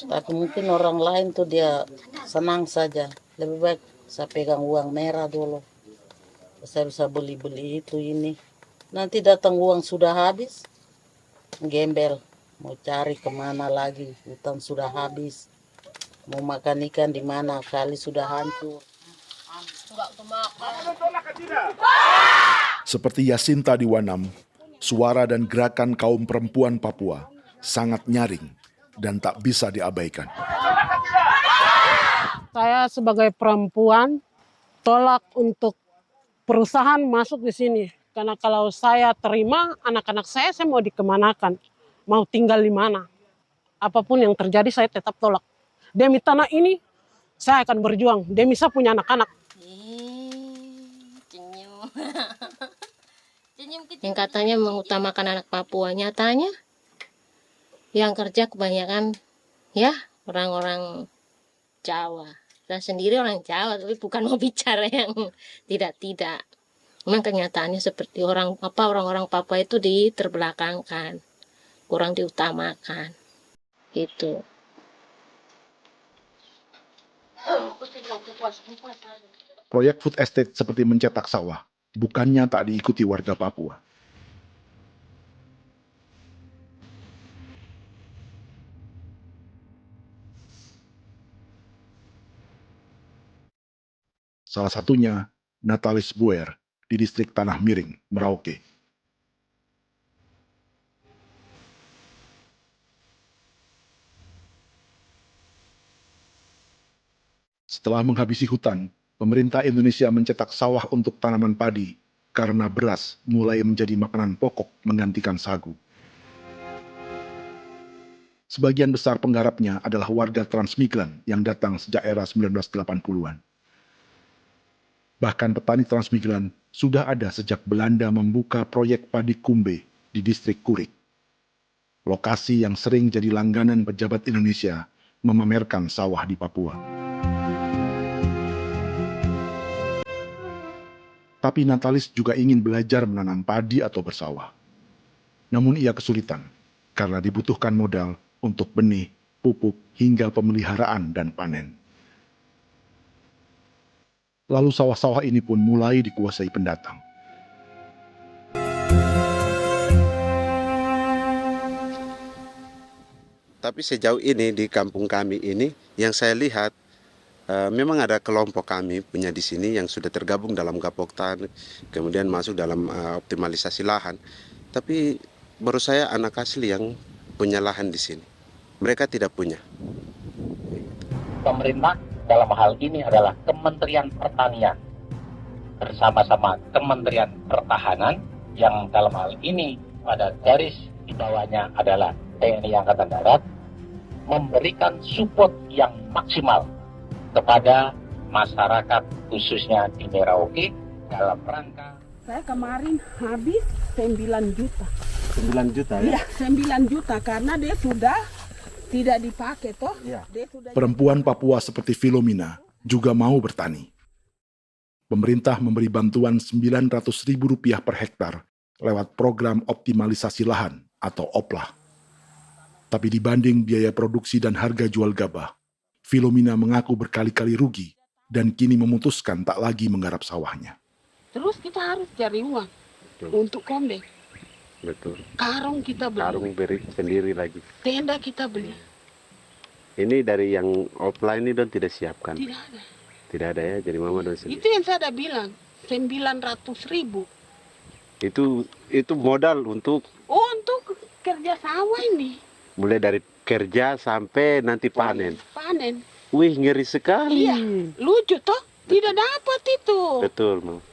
Tapi mungkin orang lain tuh dia senang saja. Lebih baik saya pegang uang merah dulu. Saya bisa beli-beli itu ini. Nanti datang uang sudah habis, gembel. Mau cari kemana lagi, hutan sudah habis. Mau makan ikan di mana, kali sudah hancur.
Seperti Yasinta di Wanam, suara dan gerakan kaum perempuan Papua sangat nyaring dan tak bisa diabaikan.
Saya sebagai perempuan tolak untuk perusahaan masuk di sini. Karena kalau saya terima anak-anak saya mau dikemanakan, mau tinggal di mana. Apapun yang terjadi saya tetap tolak. Demi tanah ini saya akan berjuang, demi saya punya anak-anak.
Yang katanya mengutamakan anak Papua, nyatanya yang kerja kebanyakan ya orang-orang Jawa. Dan sendiri orang Jawa, tapi bukan mau bicara yang tidak-tidak. Memang kenyataannya seperti orang-orang Papua itu diterbelakangkan, kurang diutamakan, gitu.
Proyek food estate seperti mencetak sawah, bukannya tak diikuti warga Papua. Salah satunya Natalis Buer di distrik Tanah Miring, Merauke. Setelah menghabisi hutan, pemerintah Indonesia mencetak sawah untuk tanaman padi karena beras mulai menjadi makanan pokok menggantikan sagu. Sebagian besar penggarapnya adalah warga transmigran yang datang sejak era 1980-an. Bahkan petani transmigran sudah ada sejak Belanda membuka proyek padi kumbe di distrik Kurik. Lokasi yang sering jadi langganan pejabat Indonesia memamerkan sawah di Papua. Tapi Natalis juga ingin belajar menanam padi atau bersawah. Namun ia kesulitan karena dibutuhkan modal untuk benih, pupuk, hingga pemeliharaan dan panen. Lalu sawah-sawah ini pun mulai dikuasai pendatang.
Tapi sejauh ini di kampung kami ini yang saya lihat memang ada kelompok kami punya di sini yang sudah tergabung dalam Gapoktan, kemudian masuk dalam optimalisasi lahan. Tapi menurut saya anak asli yang punya lahan di sini. Mereka tidak punya.
Pemerintah dalam hal ini adalah Kementerian Pertanian bersama-sama Kementerian Pertahanan yang dalam hal ini pada garis di bawahnya adalah TNI Angkatan Darat, memberikan support yang maksimal kepada masyarakat khususnya di Merauke dalam rangka.
Saya kemarin habis 9 juta.
9 juta ya?
Iya, 9 juta karena dia sudah tidak dipakai toh. Ya.
Perempuan Papua seperti Filomina juga mau bertani. Pemerintah memberi bantuan Rp900.000 per hektar lewat program optimalisasi lahan atau OPLAH. Tapi dibanding biaya produksi dan harga jual gabah, Filomina mengaku berkali-kali rugi dan kini memutuskan tak lagi menggarap sawahnya.
Terus kita harus cari uang untuk kombeng.
Betul.
Karung kita beli.
Karung beri sendiri lagi.
Tenda kita beli.
Ini dari yang offline ini don tidak siapkan.
Tidak ada.
Tidak ada ya, jadi mama don sendiri.
Itu yang saya udah bilang, 900.000.
Itu modal untuk
kerja sawah ini.
Mulai dari kerja sampai nanti panen.
Panen.
Wih, ngeri sekali.
Iya, lucu toh? Tidak dapat itu.
Betul, Mam.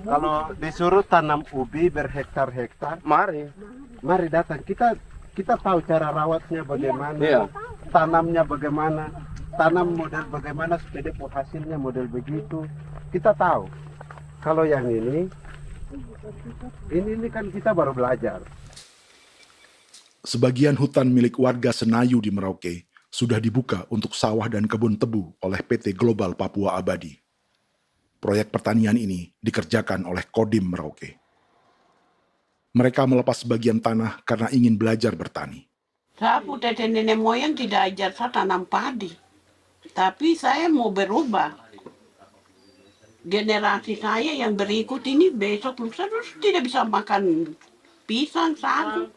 Kalau disuruh tanam ubi berhektar-hektar, mari datang. Kita tahu cara rawatnya bagaimana, iya. Tanamnya bagaimana, tanam model bagaimana supaya hasilnya model begitu. Kita tahu. Kalau yang ini kan kita baru belajar.
Sebagian hutan milik warga Senayu di Merauke sudah dibuka untuk sawah dan kebun tebu oleh PT Global Papua Abadi. Proyek pertanian ini dikerjakan oleh Kodim Merauke. Mereka melepas sebagian tanah karena ingin belajar bertani.
Saya punya nenek moyang tidak ajar saya tanam padi. Tapi saya mau berubah. Generasi saya yang berikut ini besok lusa tidak bisa makan pisang, sagu.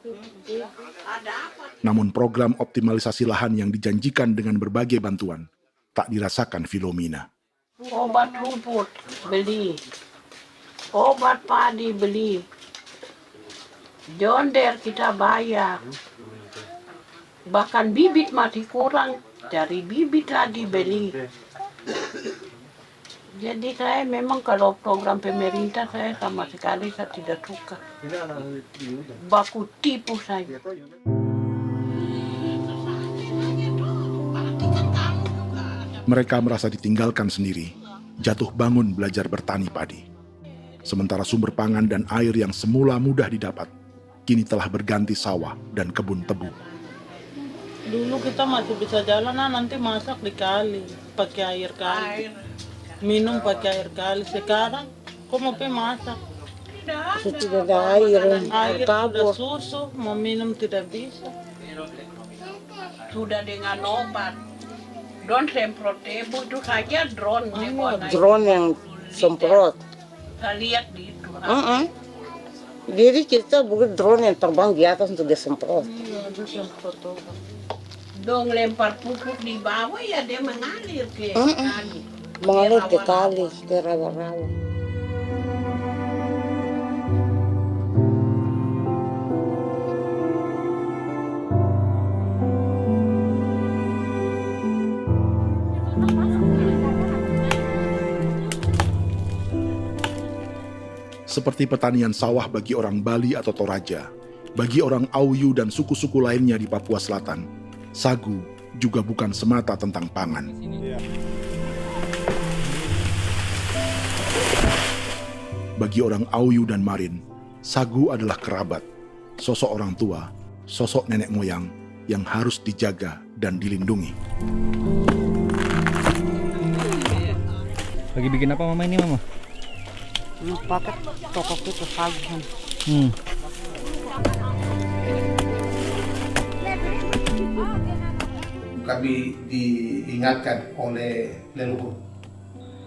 Namun program optimalisasi lahan yang dijanjikan dengan berbagai bantuan tak dirasakan Filomina.
Obat rumput beli, obat padi beli, jonder kita bayar, bahkan bibit masih kurang, cari bibit lagi beli. Jadi saya memang kalau program pemerintah saya sama sekali saya tidak suka. Baku tipu saya.
Mereka merasa ditinggalkan sendiri, jatuh bangun belajar bertani padi. Sementara sumber pangan dan air yang semula mudah didapat, kini telah berganti sawah dan kebun tebu.
Dulu kita masih bisa jalan, nanti masak di kali, pakai air kali. Minum pakai air kali. Sekarang, kok mau masak?
Tidak ada air.
Air sudah susu, mau minum tidak bisa.
Sudah dengan obat. Drone semprot tebu itu saja drone.
Drone yang semprot.
Saya lihat di itu.
Jadi kita bukan drone yang terbang di atas untuk disemprot.
Iya, ada semprot obat.
Dong lempar pupuk di bawah ya dia mengalir ke kali.
Mengalir ke kali, ke rawa-rawa.
Seperti pertanian sawah bagi orang Bali atau Toraja, bagi orang Auyu dan suku-suku lainnya di Papua Selatan, sagu juga bukan semata tentang pangan. Bagi orang Auyu dan Marin, sagu adalah kerabat, sosok orang tua, sosok nenek moyang yang harus dijaga dan dilindungi.
Lagi bikin apa mama ini mama?
Pakai toko itu sagu.
Kami diingatkan oleh leluhur,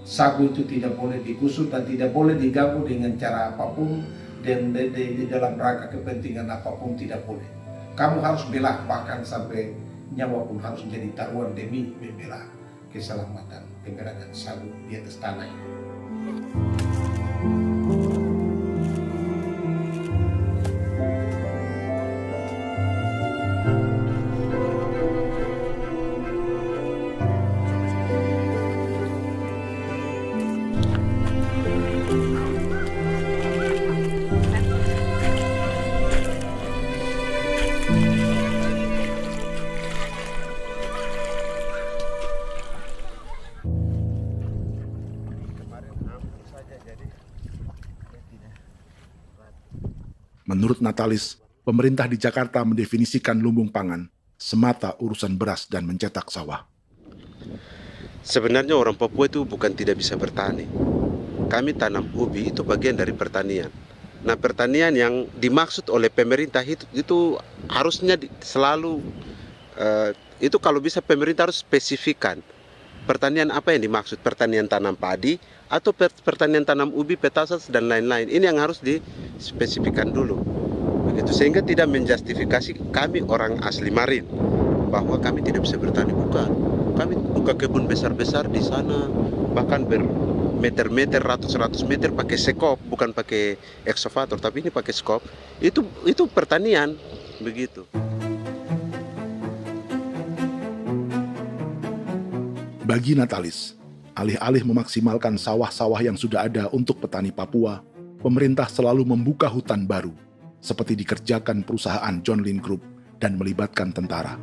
sagu itu tidak boleh digusur dan tidak boleh diganggu dengan cara apapun, dan di dalam rangka kepentingan apapun tidak boleh. Kamu harus bela, bahkan sampai nyawa pun harus menjadi taruhan demi membela keselamatan keberadaan sagu di atas tanah ini.
Menurut Natalis, pemerintah di Jakarta mendefinisikan lumbung pangan semata urusan beras dan mencetak sawah.
Sebenarnya orang Papua itu bukan tidak bisa bertani. Kami tanam ubi itu bagian dari pertanian. Nah, pertanian yang dimaksud oleh pemerintah itu harusnya selalu, itu kalau bisa pemerintah harus spesifikkan. Pertanian apa yang dimaksud? Pertanian tanam padi atau pertanian tanam ubi, petasan dan lain-lain. Ini yang harus dispesifikkan dulu. Begitu, sehingga tidak menjustifikasi kami orang asli Marin bahwa kami tidak bisa bertani. Bukan. Kami buka kebun besar-besar di sana, bahkan bermeter-meter, ratus-ratus meter pakai sekop, bukan pakai ekskavator, tapi ini pakai skop. Itu pertanian, begitu.
Bagi Natalis, alih-alih memaksimalkan sawah-sawah yang sudah ada untuk petani Papua, pemerintah selalu membuka hutan baru, seperti dikerjakan perusahaan John Lynn Group dan melibatkan tentara.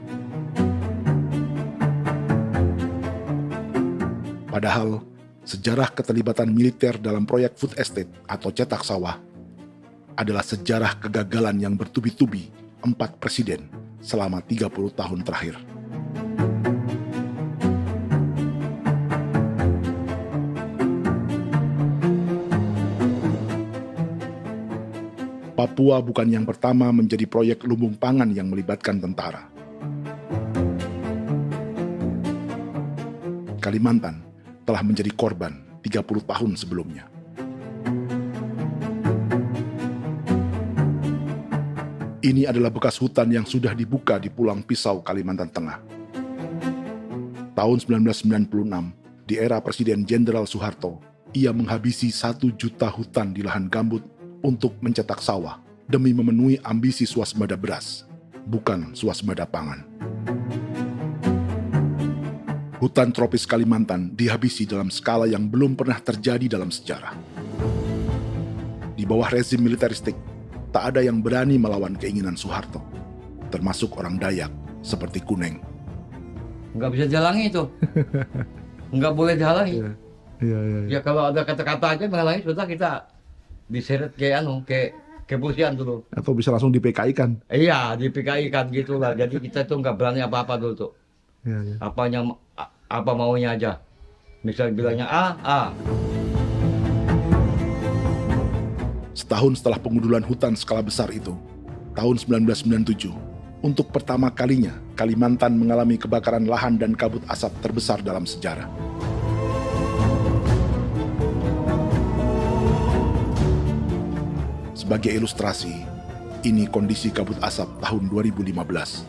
Padahal, sejarah keterlibatan militer dalam proyek food estate atau cetak sawah adalah sejarah kegagalan yang bertubi-tubi 4 presiden selama 30 tahun terakhir. Papua bukan yang pertama menjadi proyek lumbung pangan yang melibatkan tentara. Kalimantan telah menjadi korban 30 tahun sebelumnya. Ini adalah bekas hutan yang sudah dibuka di Pulang Pisau, Kalimantan Tengah. Tahun 1996, di era Presiden Jenderal Soeharto, ia menghabisi 1 juta hutan di lahan gambut untuk mencetak sawah demi memenuhi ambisi swasembada beras, bukan swasembada pangan. Hutan tropis Kalimantan dihabisi dalam skala yang belum pernah terjadi dalam sejarah. Di bawah rezim militeristik, tak ada yang berani melawan keinginan Soeharto, termasuk orang Dayak seperti Kuneng.
Nggak bisa dihalangi itu. Nggak boleh dihalangi. Ya kalau ada kata-kata aja menghalangi, sudah kita diseret ke kepolisian dulu.
Atau bisa langsung di PKI-kan.
Iya, di PKI-kan gitulah. Jadi kita tuh nggak berani apa-apa dulu tuh.
Ya.
Apa maunya aja. Misal bilangnya A.
Setahun setelah pengundulan hutan skala besar itu, tahun 1997, untuk pertama kalinya Kalimantan mengalami kebakaran lahan dan kabut asap terbesar dalam sejarah. Sebagai ilustrasi, ini kondisi kabut asap tahun 2015.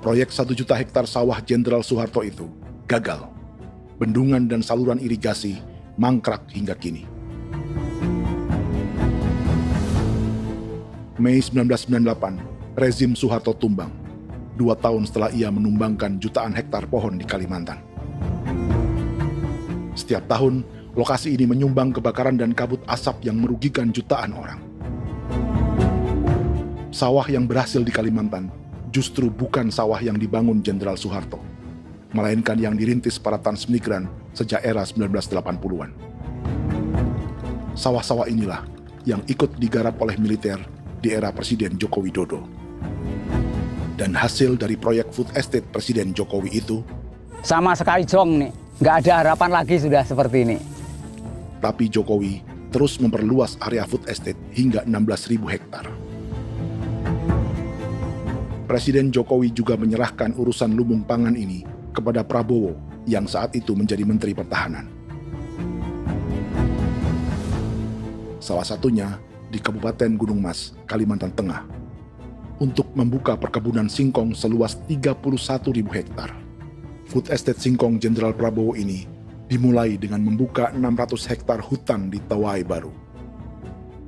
Proyek 1 juta hektar sawah Jenderal Soeharto itu gagal. Bendungan dan saluran irigasi mangkrak hingga kini. Mei 1998, rezim Soeharto tumbang, 2 tahun setelah ia menumbangkan jutaan hektar pohon di Kalimantan. Setiap tahun, lokasi ini menyumbang kebakaran dan kabut asap yang merugikan jutaan orang. Sawah yang berhasil di Kalimantan justru bukan sawah yang dibangun Jenderal Soeharto, melainkan yang dirintis para transmigran sejak era 1980-an. Sawah-sawah inilah yang ikut digarap oleh militer di era Presiden Joko Widodo. Dan hasil dari proyek food estate Presiden Jokowi itu
sama sekali jong nih, nggak ada harapan lagi sudah seperti ini.
Tapi Jokowi terus memperluas area food estate hingga 16.000 hektar. Presiden Jokowi juga menyerahkan urusan lumbung pangan ini kepada Prabowo yang saat itu menjadi Menteri Pertahanan. Salah satunya di Kabupaten Gunung Mas, Kalimantan Tengah, untuk membuka perkebunan singkong seluas 31.000 hektar. Food Estate Singkong Jenderal Prabowo ini dimulai dengan membuka 600 hektar hutan di Tawai Baru.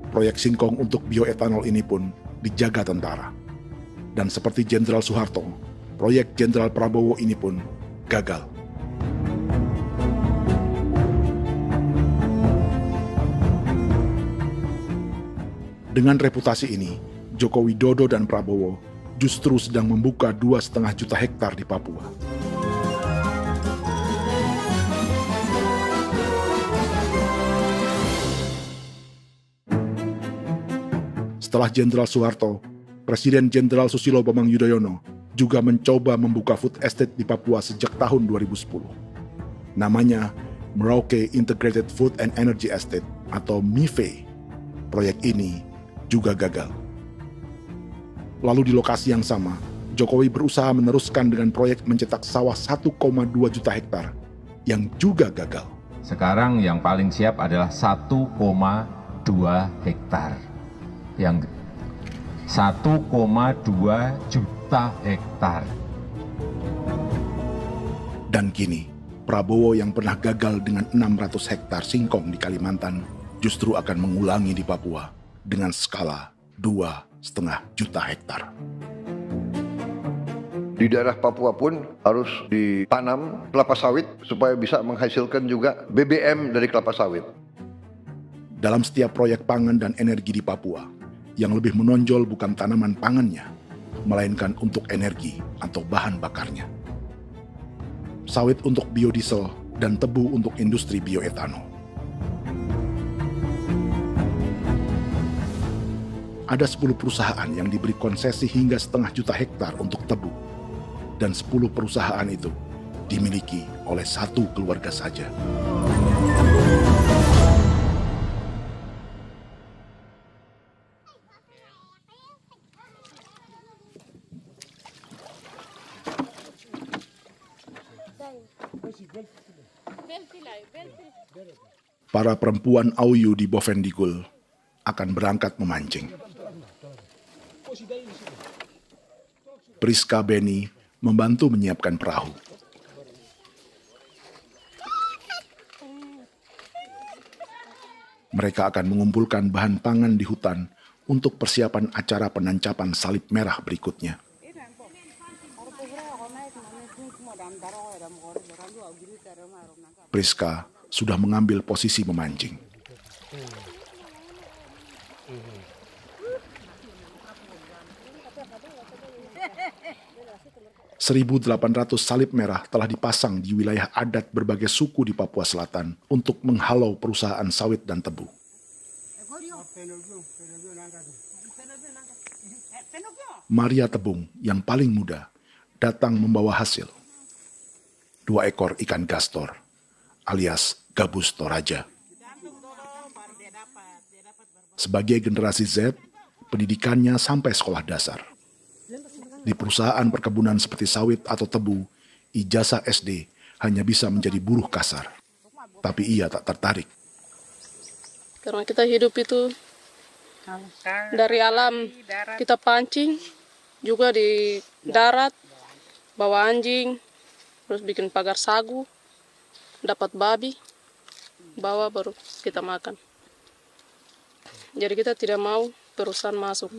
Proyek singkong untuk bioetanol ini pun dijaga tentara. Dan seperti Jenderal Soeharto, proyek Jenderal Prabowo ini pun gagal. Dengan reputasi ini, Joko Widodo dan Prabowo justru sedang membuka 2,5 juta hektar di Papua. Setelah Jenderal Soeharto, Presiden Jenderal Susilo Bambang Yudhoyono juga mencoba membuka food estate di Papua sejak tahun 2010. Namanya Merauke Integrated Food and Energy Estate atau MIFE. Proyek ini juga gagal. Lalu di lokasi yang sama, Jokowi berusaha meneruskan dengan proyek mencetak sawah 1,2 juta hektar yang juga gagal.
Sekarang yang paling siap adalah 1,2 hektar. Yang 1,2 juta hektar.
Dan kini, Prabowo yang pernah gagal dengan 600 hektar singkong di Kalimantan justru akan mengulangi di Papua dengan skala 2,5 juta hektar.
Di daerah Papua pun harus ditanam kelapa sawit supaya bisa menghasilkan juga BBM dari kelapa sawit.
Dalam setiap proyek pangan dan energi di Papua, yang lebih menonjol bukan tanaman pangannya, melainkan untuk energi atau bahan bakarnya. Sawit untuk biodiesel dan tebu untuk industri bioetanol. Ada 10 perusahaan yang diberi konsesi hingga 0,5 juta hektar untuk tebu. Dan 10 perusahaan itu dimiliki oleh satu keluarga saja. Para perempuan Auyu di Bovendigul akan berangkat memancing. Priska Beni membantu menyiapkan perahu. Mereka akan mengumpulkan bahan pangan di hutan untuk persiapan acara penancapan salib merah berikutnya. Priska sudah mengambil posisi memancing. 1.800 salib merah telah dipasang di wilayah adat berbagai suku di Papua Selatan untuk menghalau perusahaan sawit dan tebu. Maria Tebung yang paling muda datang membawa hasil. 2 ekor ikan gastor alias gabus toraja. Sebagai generasi Z, pendidikannya sampai sekolah dasar. Di perusahaan perkebunan seperti sawit atau tebu, ijazah SD hanya bisa menjadi buruh kasar. Tapi ia tak tertarik.
Karena kita hidup itu dari alam, kita pancing, juga di darat, bawa anjing, terus bikin pagar sagu, dapat babi, bawa baru kita makan. Jadi kita tidak mau perusahaan masuk.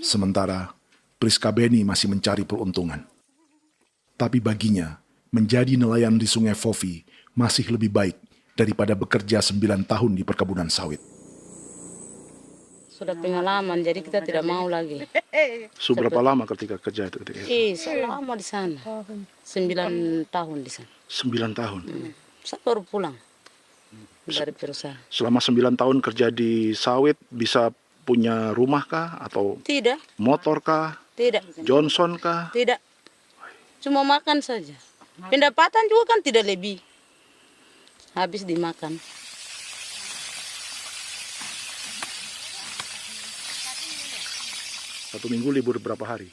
Sementara Priska Beni masih mencari peruntungan. Tapi baginya, menjadi nelayan di Sungai Fofi masih lebih baik daripada bekerja 9 tahun di perkebunan sawit.
sudah pengalaman, jadi kita tidak mau lagi.
Sudah berapa lama ketika kerja itu?
Selama di sana. 9 tahun di sana.
9 tahun?
Saya baru pulang dari perusahaan.
Selama 9 tahun kerja di sawit, bisa punya rumah kah? Atau
Tidak.
motor kah?
Tidak.
Johnson kah?
Tidak. Cuma makan saja. Pendapatan juga kan tidak lebih. Habis dimakan.
Satu minggu libur berapa hari?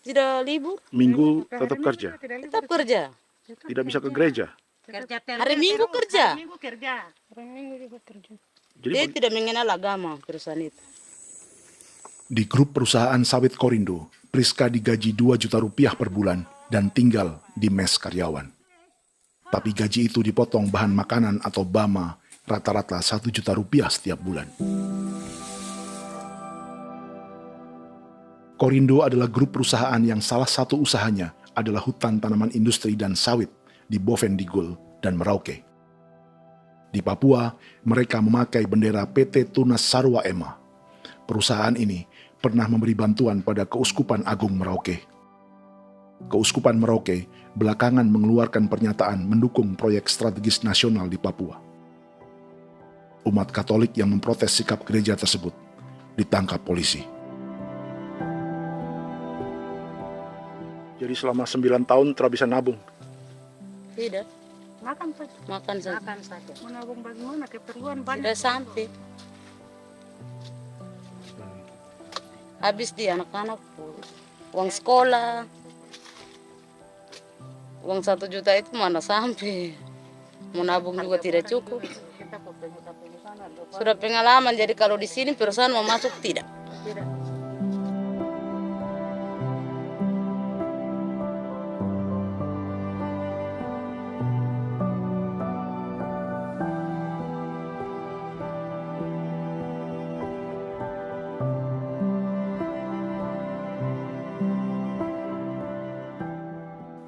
Tidak libur.
Minggu tetap kerja?
Tetap kerja.
Tidak bisa ke gereja?
Hari Minggu kerja.
Hari Minggu juga kerja.
Dia tidak mengenal agama perusahaan itu.
Di grup perusahaan sawit Korindo, Priska digaji 2 juta rupiah per bulan dan tinggal di mes karyawan. Tapi gaji itu dipotong bahan makanan atau BAMA rata-rata 1 juta rupiah setiap bulan. Korindo adalah grup perusahaan yang salah satu usahanya adalah hutan tanaman industri dan sawit di Bovendigul dan Merauke. Di Papua, mereka memakai bendera PT Tunas Sarwa Ema. Perusahaan ini pernah memberi bantuan pada Keuskupan Agung Merauke. Keuskupan Merauke belakangan mengeluarkan pernyataan mendukung proyek strategis nasional di Papua. Umat Katolik yang memprotes sikap gereja tersebut ditangkap polisi. Jadi selama 9 tahun tidak bisa nabung?
Tidak.
Makan saja.
Makan saja.
Makan saja. Menabung bagaimana? Keperluan banyak.
Sudah sampai. Habis di anak-anak uang sekolah. Uang 1 juta itu mana sampai. Mau nabung juga tidak cukup. Sudah pengalaman, jadi kalau di sini perusahaan mau masuk tidak.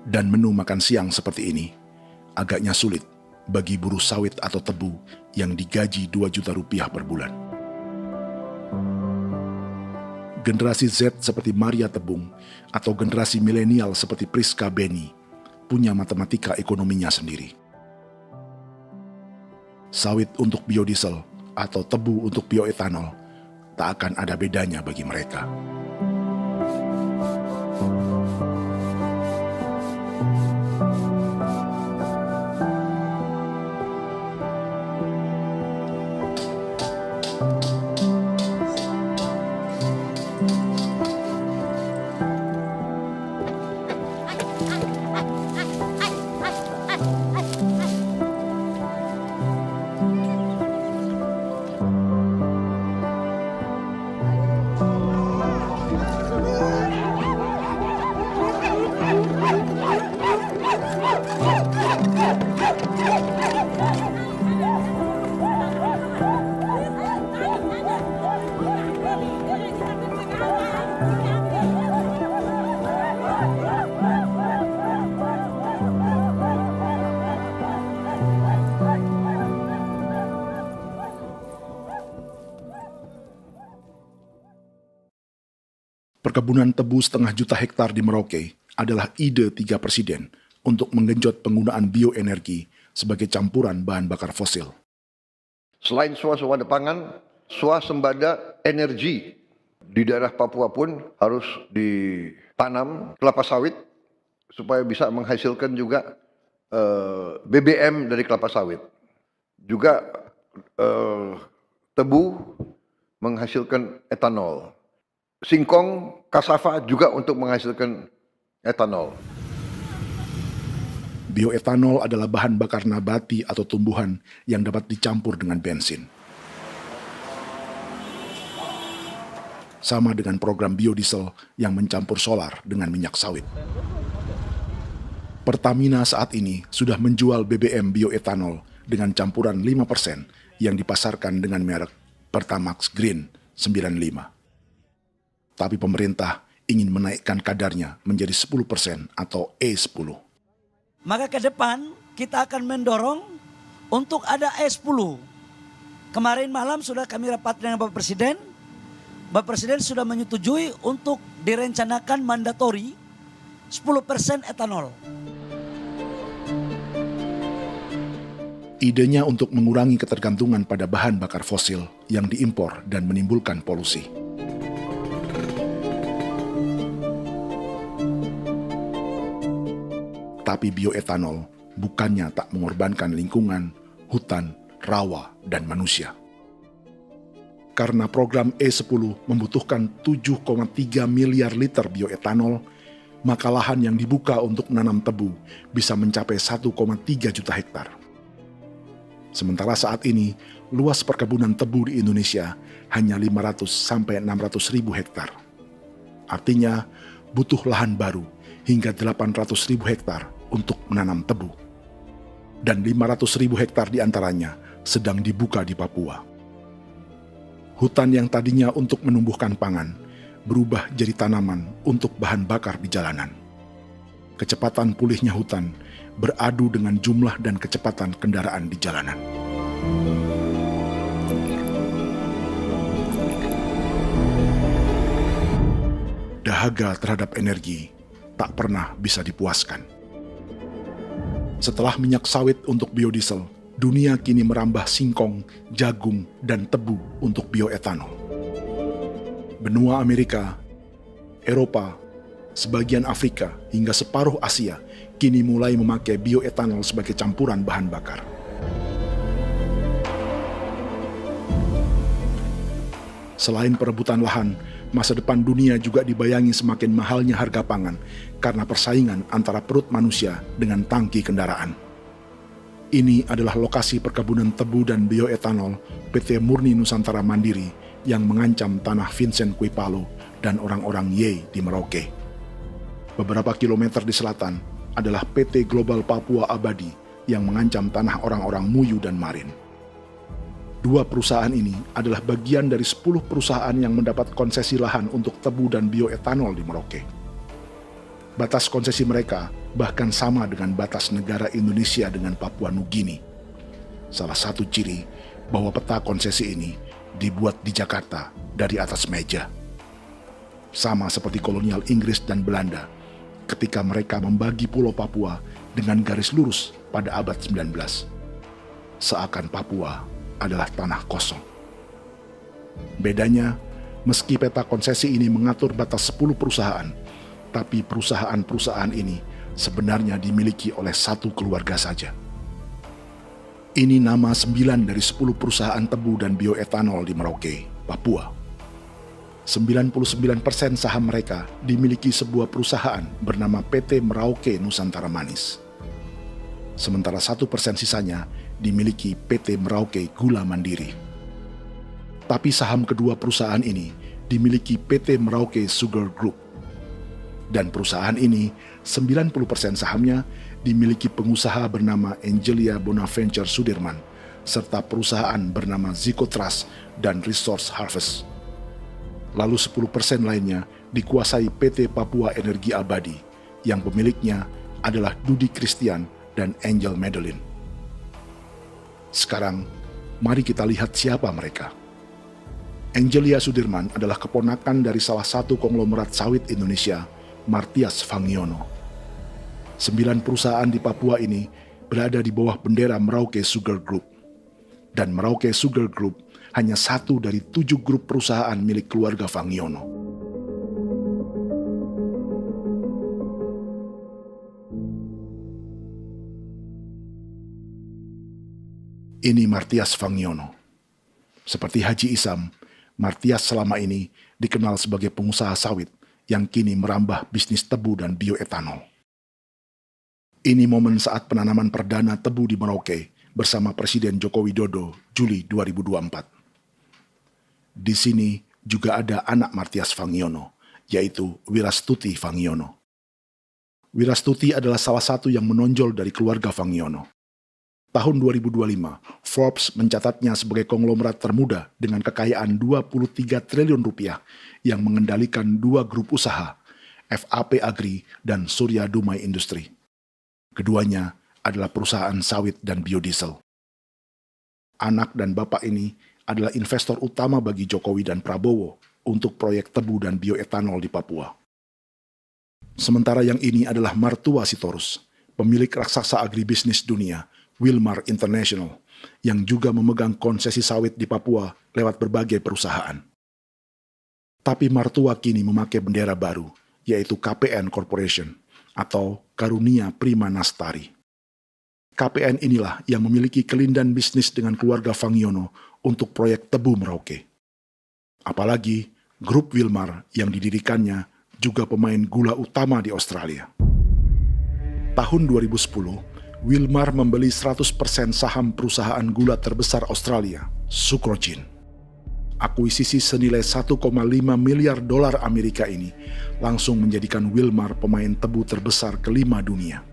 Dan menu makan siang seperti ini agaknya sulit bagi buruh sawit atau tebu yang digaji 2 juta rupiah per bulan. Generasi Z seperti Maria Tebung atau generasi milenial seperti Priska Beni punya matematika ekonominya sendiri. Sawit untuk biodiesel atau tebu untuk bioetanol tak akan ada bedanya bagi mereka. Perkebunan tebu 1,5 juta hektar di Merauke adalah ide 3 presiden untuk menggenjot penggunaan bioenergi sebagai campuran bahan bakar fosil.
Selain swasembada pangan, swasembada energi di daerah Papua pun harus ditanam kelapa sawit supaya bisa menghasilkan juga BBM dari kelapa sawit. Juga tebu menghasilkan etanol. Singkong, kasava juga untuk menghasilkan etanol.
Bioetanol adalah bahan bakar nabati atau tumbuhan yang dapat dicampur dengan bensin. Sama dengan program biodiesel yang mencampur solar dengan minyak sawit. Pertamina saat ini sudah menjual BBM bioetanol dengan campuran 5% yang dipasarkan dengan merek Pertamax Green 95. Tapi pemerintah ingin menaikkan kadarnya menjadi 10% atau E10.
Maka ke depan kita akan mendorong untuk ada E10 Kemarin malam sudah kami rapat dengan Bapak Presiden. Bapak Presiden sudah menyetujui untuk direncanakan mandatori 10% etanol.
Idenya untuk mengurangi ketergantungan pada bahan bakar fosil yang diimpor dan menimbulkan polusi. Tapi bioetanol bukannya tak mengorbankan lingkungan, hutan, rawa, dan manusia. Karena program E10 membutuhkan 7,3 miliar liter bioetanol, maka lahan yang dibuka untuk menanam tebu bisa mencapai 1,3 juta hektar. Sementara saat ini, luas perkebunan tebu di Indonesia hanya 500 sampai 600 ribu hektar. Artinya, butuh lahan baru hingga 800 ribu hektar untuk menanam tebu. Dan 500 ribu hektar diantaranya sedang dibuka di Papua. Hutan yang tadinya untuk menumbuhkan pangan berubah jadi tanaman untuk bahan bakar di jalanan. Kecepatan pulihnya hutan beradu dengan jumlah dan kecepatan kendaraan di jalanan. Dahaga terhadap energi tak pernah bisa dipuaskan. Setelah minyak sawit untuk biodiesel, dunia kini merambah singkong, jagung, dan tebu untuk bioetanol. Benua Amerika, Eropa, sebagian Afrika, hingga separuh Asia kini mulai memakai bioetanol sebagai campuran bahan bakar. Selain perebutan lahan, masa depan dunia juga dibayangi semakin mahalnya harga pangan karena persaingan antara perut manusia dengan tangki kendaraan. Ini adalah lokasi perkebunan tebu dan bioetanol PT Murni Nusantara Mandiri yang mengancam tanah Vincent Quipalo dan orang-orang Ye di Merauke. Beberapa kilometer di selatan adalah PT Global Papua Abadi yang mengancam tanah orang-orang Muyu dan Marin. Dua perusahaan ini adalah bagian dari 10 perusahaan yang mendapat konsesi lahan untuk tebu dan bioetanol di Merauke. Batas konsesi mereka bahkan sama dengan batas negara Indonesia dengan Papua Nugini. Salah satu ciri bahwa peta konsesi ini dibuat di Jakarta dari atas meja. Sama seperti kolonial Inggris dan Belanda ketika mereka membagi Pulau Papua dengan garis lurus pada abad 19. Seakan Papua adalah tanah kosong. Bedanya, meski peta konsesi ini mengatur batas 10 perusahaan, tapi perusahaan-perusahaan ini sebenarnya dimiliki oleh satu keluarga saja. Ini nama 9 dari 10 perusahaan tebu dan bioetanol di Merauke, Papua. 99% saham mereka dimiliki sebuah perusahaan bernama PT Merauke Nusantara Manis. Sementara 1% sisanya dimiliki PT Merauke Gula Mandiri. Tapi saham kedua perusahaan ini dimiliki PT Merauke Sugar Group. Dan perusahaan ini, 90% sahamnya dimiliki pengusaha bernama Angelia Bonaventure Sudirman, serta perusahaan bernama Zico Trust dan Resource Harvest. Lalu 10% lainnya dikuasai PT Papua Energi Abadi, yang pemiliknya adalah Dudi Christian dan Angel Madeline. Sekarang, mari kita lihat siapa mereka. Angelia Sudirman adalah keponakan dari salah satu konglomerat sawit Indonesia, Martias Fangiono. 9 perusahaan di Papua ini berada di bawah bendera Merauke Sugar Group. Dan Merauke Sugar Group hanya satu dari 7 grup perusahaan milik keluarga Fangiono. Ini Martias Fangiono. Seperti Haji Isam, Martias selama ini dikenal sebagai pengusaha sawit yang kini merambah bisnis tebu dan bioetanol. Ini momen saat penanaman perdana tebu di Merauke bersama Presiden Joko Widodo Juli 2024. Di sini juga ada anak Martias Fangiono, yaitu Wirastuti Fangiono. Wirastuti adalah salah satu yang menonjol dari keluarga Fangiono. Tahun 2025, Forbes mencatatnya sebagai konglomerat termuda dengan kekayaan 23 triliun rupiah yang mengendalikan 2 grup usaha, FAP Agri dan Surya Dumai Industri. Keduanya adalah perusahaan sawit dan biodiesel. anak dan bapak ini adalah investor utama bagi Jokowi dan Prabowo untuk proyek tebu dan bioetanol di Papua. Sementara yang ini adalah Martua Sitorus, pemilik raksasa agribisnis dunia, Wilmar International, yang juga memegang konsesi sawit di Papua lewat berbagai perusahaan. Tapi Martua kini memakai bendera baru, yaitu KPN Corporation atau Karunia Prima Nastari. KPN inilah yang memiliki kelindan bisnis dengan keluarga Fangiono untuk proyek tebu Merauke. Apalagi grup Wilmar yang didirikannya juga pemain gula utama di Australia. Tahun 2010, Wilmar membeli 100% saham perusahaan gula terbesar Australia, Sucrogin. Akuisisi senilai 1,5 miliar dolar Amerika ini langsung menjadikan Wilmar pemain tebu terbesar kelima dunia.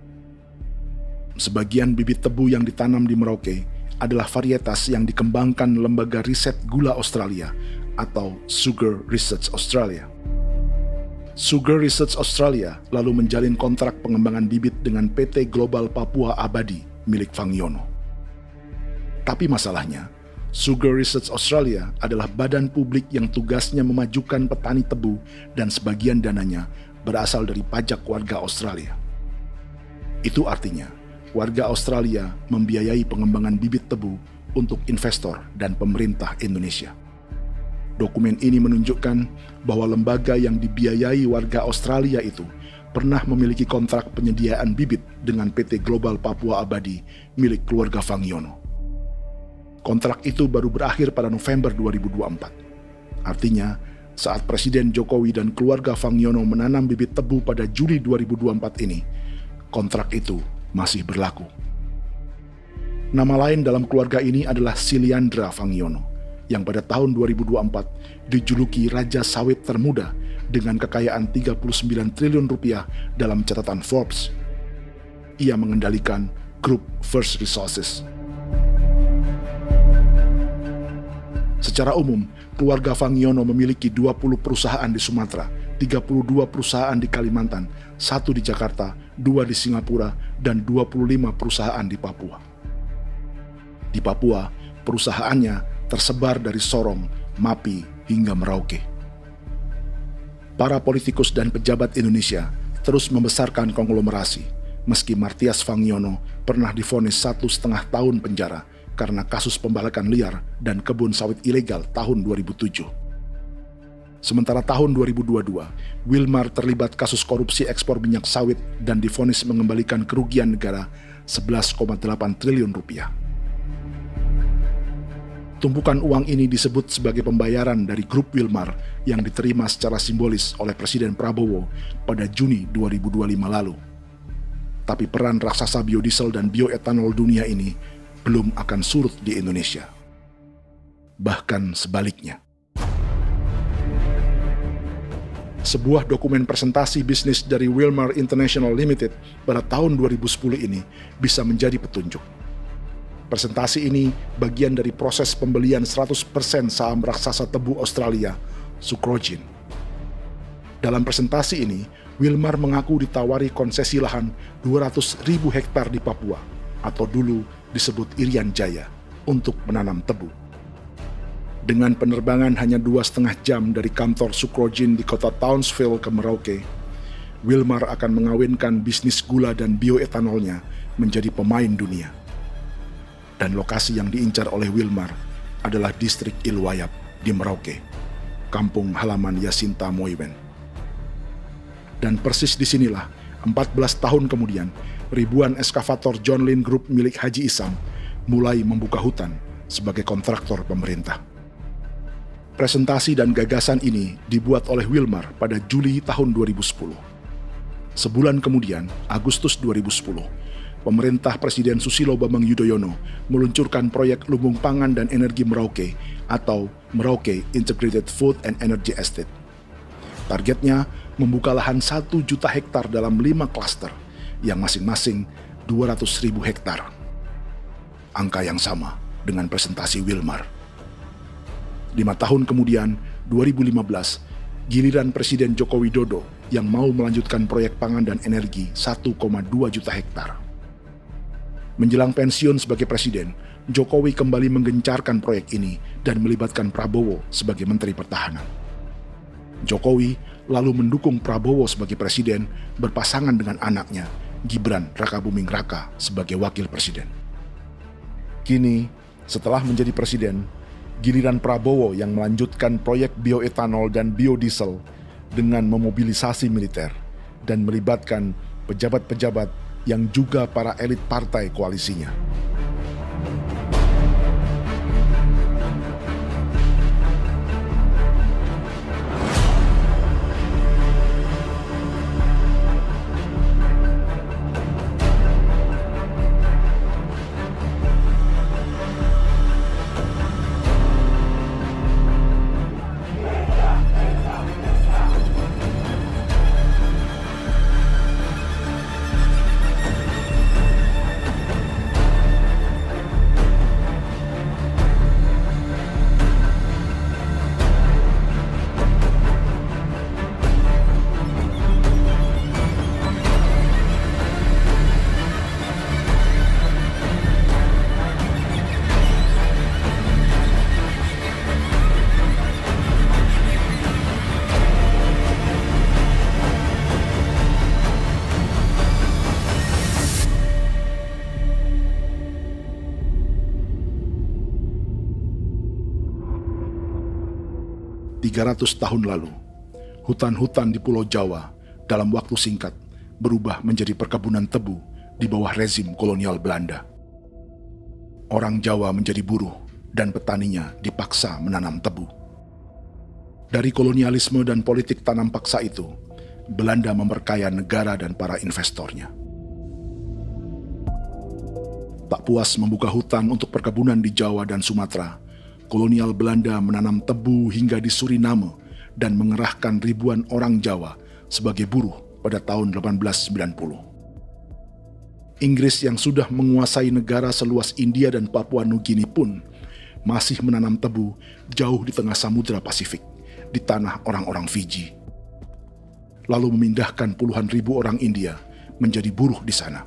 Sebagian bibit tebu yang ditanam di Merauke adalah varietas yang dikembangkan Lembaga Riset Gula Australia atau Sugar Research Australia. Sugar Research Australia lalu menjalin kontrak pengembangan bibit dengan PT Global Papua Abadi milik Fangiono. Tapi masalahnya, Sugar Research Australia adalah badan publik yang tugasnya memajukan petani tebu dan sebagian dananya berasal dari pajak warga Australia. Itu artinya, warga Australia membiayai pengembangan bibit tebu untuk investor dan pemerintah Indonesia. Dokumen ini menunjukkan bahwa lembaga yang dibiayai warga Australia itu pernah memiliki kontrak penyediaan bibit dengan PT Global Papua Abadi milik keluarga Fangiono. Kontrak itu baru berakhir pada November 2024. Artinya, saat Presiden Jokowi dan keluarga Fangiono menanam bibit tebu pada Juli 2024 ini, kontrak itu masih berlaku. Nama lain dalam keluarga ini adalah Siliandra Fangiono, yang pada tahun 2024 dijuluki Raja Sawit Termuda dengan kekayaan 39 triliun rupiah dalam catatan Forbes. Ia mengendalikan grup First Resources. Secara umum, keluarga Fangiono memiliki 20 perusahaan di Sumatera, 32 perusahaan di Kalimantan, 1 di Jakarta, 2 di Singapura, dan 25 perusahaan di Papua. Di Papua, perusahaannya tersebar dari Sorong, Mapi, hingga Merauke. Para politikus dan pejabat Indonesia terus membesarkan konglomerasi, meski Martias Fangiono pernah divonis 1,5 tahun penjara karena kasus pembalakan liar dan kebun sawit ilegal tahun 2007. Sementara tahun 2022, Wilmar terlibat kasus korupsi ekspor minyak sawit dan divonis mengembalikan kerugian negara 11,8 triliun rupiah. Tumpukan uang ini disebut sebagai pembayaran dari grup Wilmar yang diterima secara simbolis oleh Presiden Prabowo pada Juni 2025 lalu. Tapi peran raksasa biodiesel dan bioetanol dunia ini belum akan surut di Indonesia. Bahkan sebaliknya. Sebuah dokumen presentasi bisnis dari Wilmar International Limited pada tahun 2010 ini bisa menjadi petunjuk. Presentasi ini bagian dari proses pembelian 100% saham raksasa tebu Australia, Sucrogin. Dalam presentasi ini, Wilmar mengaku ditawari konsesi lahan 200.000 hektar di Papua, atau dulu disebut Irian Jaya, untuk menanam tebu. Dengan penerbangan hanya 2,5 jam dari kantor Sucrogin di kota Townsville ke Merauke, Wilmar akan mengawinkan bisnis gula dan bioetanolnya menjadi pemain dunia. Dan lokasi yang diincar oleh Wilmar adalah distrik Ilwayap di Merauke, kampung halaman Yasinta Moiwen. Dan persis disinilah, 14 tahun kemudian, ribuan eskavator John Lynn Group milik Haji Isam mulai membuka hutan sebagai kontraktor pemerintah. Presentasi dan gagasan ini dibuat oleh Wilmar pada Juli tahun 2010. Sebulan kemudian, Agustus 2010, pemerintah Presiden Susilo Bambang Yudhoyono meluncurkan proyek Lumbung Pangan dan Energi Merauke atau Merauke Integrated Food and Energy Estate. Targetnya membuka lahan 1 juta hektar dalam 5 klaster yang masing-masing 200.000 hektar. Angka yang sama dengan presentasi Wilmar. 5 tahun kemudian, 2015, giliran Presiden Joko Widodo yang mau melanjutkan proyek pangan dan energi 1,2 juta hektar. Menjelang pensiun sebagai presiden, Jokowi kembali menggencarkan proyek ini dan melibatkan Prabowo sebagai Menteri Pertahanan. Jokowi lalu mendukung Prabowo sebagai presiden berpasangan dengan anaknya, Gibran Rakabuming Raka sebagai wakil presiden. Kini, setelah menjadi presiden, giliran Prabowo yang melanjutkan proyek bioetanol dan biodiesel dengan memobilisasi militer dan melibatkan pejabat-pejabat yang juga para elit partai koalisinya. Tahun lalu, hutan-hutan di Pulau Jawa dalam waktu singkat berubah menjadi perkebunan tebu di bawah rezim kolonial Belanda. Orang Jawa menjadi buruh dan petaninya dipaksa menanam tebu. Dari kolonialisme dan politik tanam paksa itu, Belanda memperkaya negara dan para investornya. Tak puas membuka hutan untuk perkebunan di Jawa dan Sumatera, kolonial Belanda menanam tebu hingga di Suriname dan mengerahkan ribuan orang Jawa sebagai buruh pada tahun 1890. Inggris yang sudah menguasai negara seluas India dan Papua Nugini pun masih menanam tebu jauh di tengah Samudra Pasifik, di tanah orang-orang Fiji. Lalu memindahkan puluhan ribu orang India menjadi buruh di sana.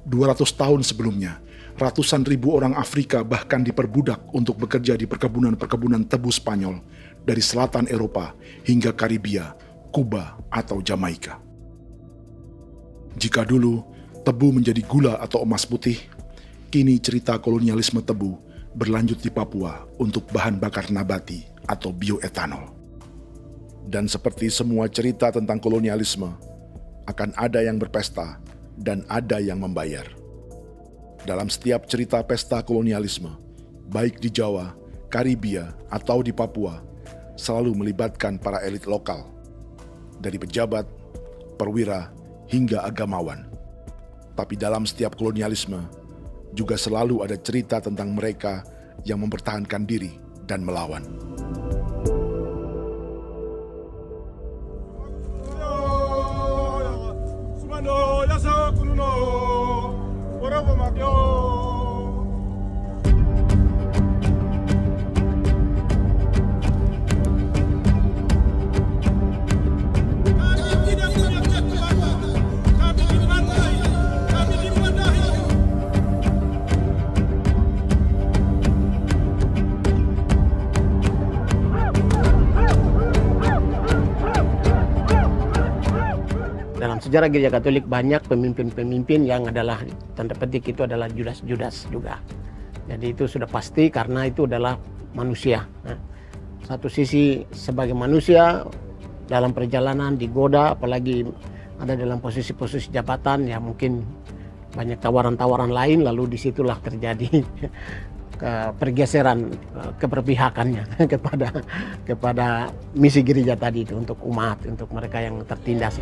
200 tahun sebelumnya, ratusan ribu orang Afrika bahkan diperbudak untuk bekerja di perkebunan-perkebunan tebu Spanyol dari selatan Eropa hingga Karibia, Kuba, atau Jamaika. Jika dulu tebu menjadi gula atau emas putih, kini cerita kolonialisme tebu berlanjut di Papua untuk bahan bakar nabati atau bioetanol. Dan seperti semua cerita tentang kolonialisme, akan ada yang berpesta dan ada yang membayar. Dalam setiap cerita pesta kolonialisme, baik di Jawa, Karibia, atau di Papua, selalu melibatkan para elit lokal, dari pejabat, perwira, hingga agamawan. Tapi dalam setiap kolonialisme, juga selalu ada cerita tentang mereka yang mempertahankan diri dan melawan.
Dalam sejarah Gereja Katolik banyak pemimpin-pemimpin yang adalah tanda petik itu adalah Judas-Judas juga. Jadi itu sudah pasti karena itu adalah manusia. Nah, satu sisi sebagai manusia dalam perjalanan digoda, apalagi ada dalam posisi-posisi jabatan ya mungkin banyak tawaran-tawaran lain, lalu disitulah terjadi pergeseran keberpihakannya kepada misi gereja tadi itu untuk umat, untuk mereka yang tertindas.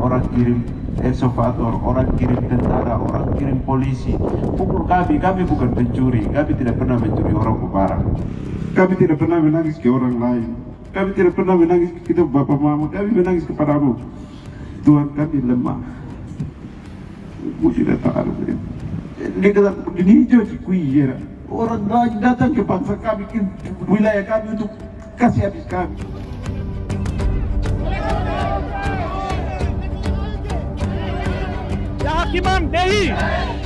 Orang kirim eksavator, orang kirim tentara, orang kirim polisi. Pukul kami bukan pencuri, kami tidak pernah mencuri orang barang. Kami tidak pernah menangis ke orang lain. Kami tidak pernah menangis ke kita bapak mama, kami menangis kepadamu. Tuhan kami lemah. Tidak tahu. Ini jadi kuiera. Orang lain datang ke bangsa kami, ke wilayah kami untuk kasih habis kami.
Kimam Dehi,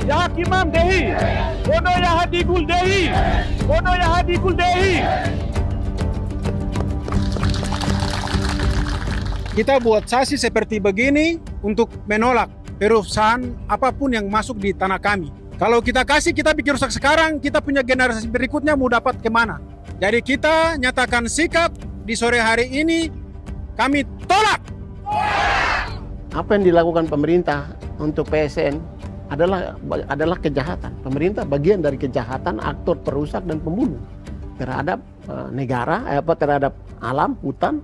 Ya Kimam Dehi, Bono Ya Hadigul Dehi, Bono Ya Hadigul Dehi. Kita buat sasi seperti begini untuk menolak perusahaan apapun yang masuk di tanah kami. Kalau kita kasih, kita bikin rusak sekarang, kita punya generasi berikutnya mau dapat kemana. Jadi kita nyatakan sikap di sore hari ini, kami tolak.
Apa yang dilakukan pemerintah untuk PSN adalah kejahatan. Pemerintah bagian dari kejahatan, aktor perusak dan pembunuh terhadap negara, terhadap alam, hutan,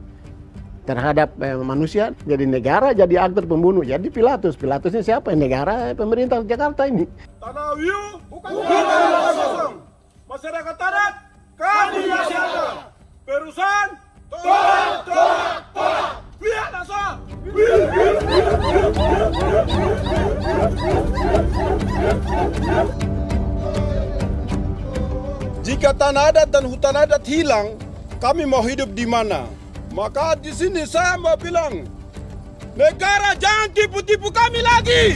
terhadap manusia. Jadi negara jadi aktor pembunuh. Jadi Pilatusnya siapa? Negara, pemerintah Jakarta ini.
Tanah Wiu bukan kosong. Masyarakat adat kami masyarakat. Perusahaan tolak. Lihat asal. Jika tanah adat dan hutan adat hilang, kami mau hidup di mana? Maka di sini saya mau bilang, negara jangan tipu-tipu kami lagi.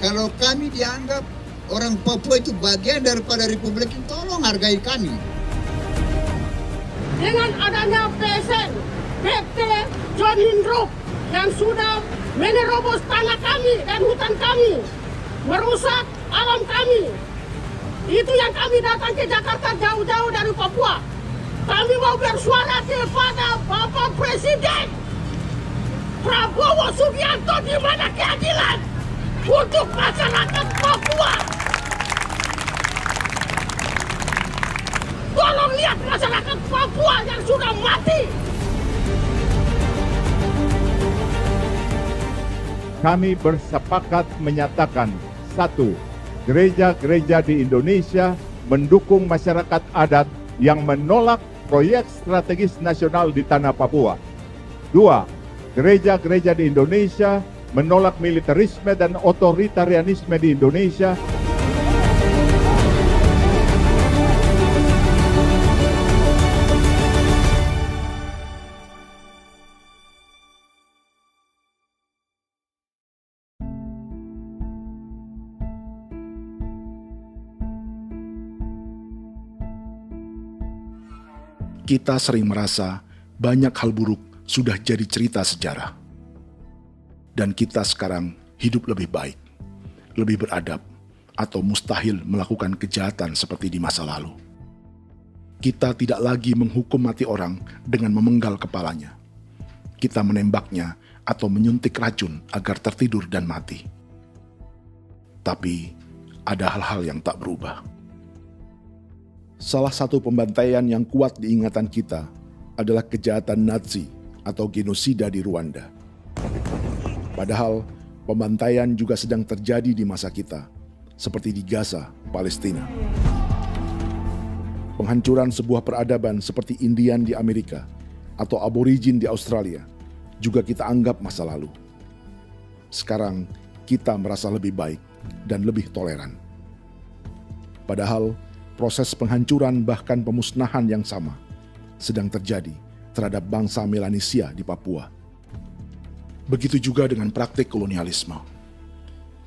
Kalau kami dianggap orang Papua itu bagian daripada Republik ini, tolong hargai kami.
Dengan adanya PSN, PT John Lindrup yang sudah menerobos tanah kami dan hutan kami, merusak alam kami. Itu yang kami datang ke Jakarta jauh-jauh dari Papua. Kami mau bersuara kepada Bapak Presiden Prabowo Subianto, di mana keadilan untuk masyarakat Papua. Tolong lihat masyarakat Papua yang sudah mati.
Kami bersepakat menyatakan, 1. Gereja-gereja di Indonesia mendukung masyarakat adat yang menolak proyek strategis nasional di tanah Papua. 2. Gereja-gereja di Indonesia menolak militerisme dan otoritarianisme di Indonesia.
Kita sering merasa banyak hal buruk sudah jadi cerita sejarah. Dan kita sekarang hidup lebih baik, lebih beradab, atau mustahil melakukan kejahatan seperti di masa lalu. Kita tidak lagi menghukum mati orang dengan memenggal kepalanya. Kita menembaknya atau menyuntik racun agar tertidur dan mati. Tapi ada hal-hal yang tak berubah. Salah satu pembantaian yang kuat di ingatan kita adalah kejahatan Nazi atau genosida di Rwanda. Padahal pembantaian juga sedang terjadi di masa kita, seperti di Gaza, Palestina. Penghancuran sebuah peradaban seperti Indian di Amerika atau aborigin di Australia juga kita anggap masa lalu. Sekarang kita merasa lebih baik dan lebih toleran. Padahal proses penghancuran bahkan pemusnahan yang sama sedang terjadi terhadap bangsa Melanesia di Papua. Begitu juga dengan praktik kolonialisme.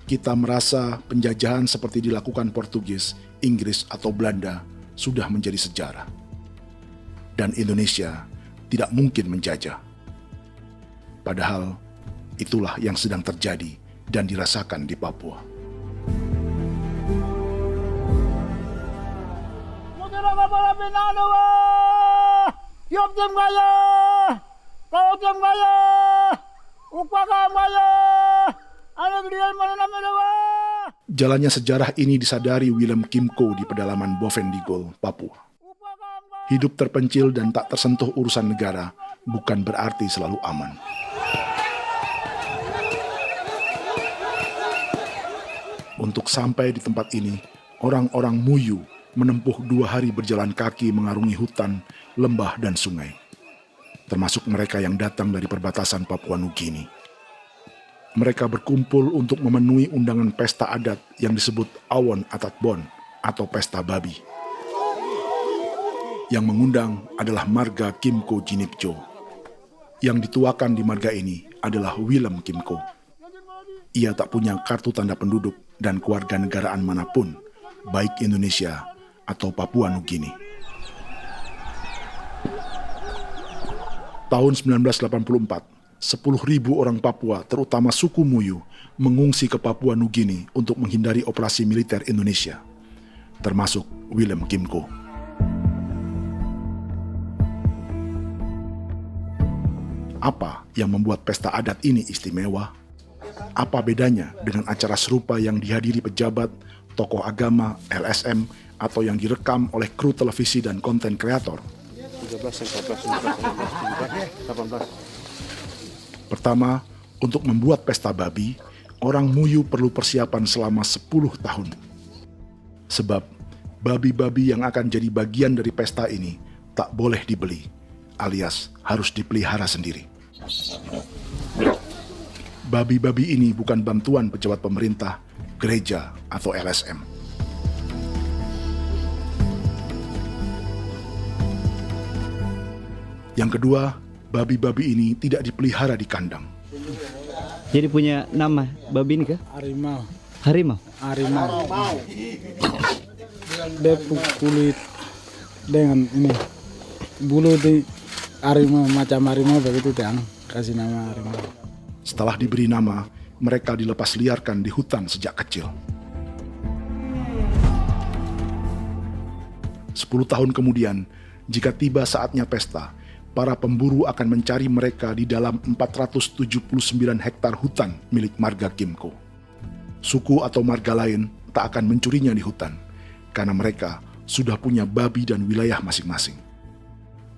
Kita merasa penjajahan seperti dilakukan Portugis, Inggris, atau Belanda sudah menjadi sejarah. Dan Indonesia tidak mungkin menjajah. Padahal itulah yang sedang terjadi dan dirasakan di Papua.
Kawatang Maya, Upaka Maya, anak dia mana nama.
Jalannya sejarah ini disadari Willem Kimco di pedalaman Bovendigol, Papua. Hidup terpencil dan tak tersentuh urusan negara bukan berarti selalu aman. Untuk sampai di tempat ini, orang-orang Muyu menempuh 2 hari berjalan kaki mengarungi hutan, lembah, dan sungai. Termasuk mereka yang datang dari perbatasan Papua Nugini. Mereka berkumpul untuk memenuhi undangan pesta adat yang disebut Awon Atatbon atau Pesta Babi. Yang mengundang adalah marga Kimco Jinipjo. Yang dituakan di marga ini adalah Willem Kimco. Ia tak punya kartu tanda penduduk dan kewarganegaraan manapun, baik Indonesia atau Papua Nugini. Tahun 1984, 10.000 orang Papua, terutama suku Muyu, mengungsi ke Papua Nugini untuk menghindari operasi militer Indonesia, termasuk Willem Kimco. Apa yang membuat pesta adat ini istimewa? Apa bedanya dengan acara serupa yang dihadiri pejabat, tokoh agama, LSM, atau yang direkam oleh kru televisi dan konten kreator? 18. Pertama, untuk membuat pesta babi, orang Muyu perlu persiapan selama 10 tahun. Sebab, babi-babi yang akan jadi bagian dari pesta ini tak boleh dibeli, alias harus dipelihara sendiri. Babi-babi ini bukan bantuan pejabat pemerintah, gereja, atau LSM. Yang kedua, babi-babi ini tidak dipelihara di kandang.
Jadi punya nama babi ini kah?
Harimau.
Harimau?
Harimau. Dia kulit dengan ini. Bulu di harimau, macam harimau begitu kan. Kasih nama harimau.
Setelah diberi nama, mereka dilepas liarkan di hutan sejak kecil. 10 tahun kemudian, jika tiba saatnya pesta, para pemburu akan mencari mereka di dalam 479 hektar hutan milik marga Kimco. Suku atau marga lain tak akan mencurinya di hutan, karena mereka sudah punya babi dan wilayah masing-masing.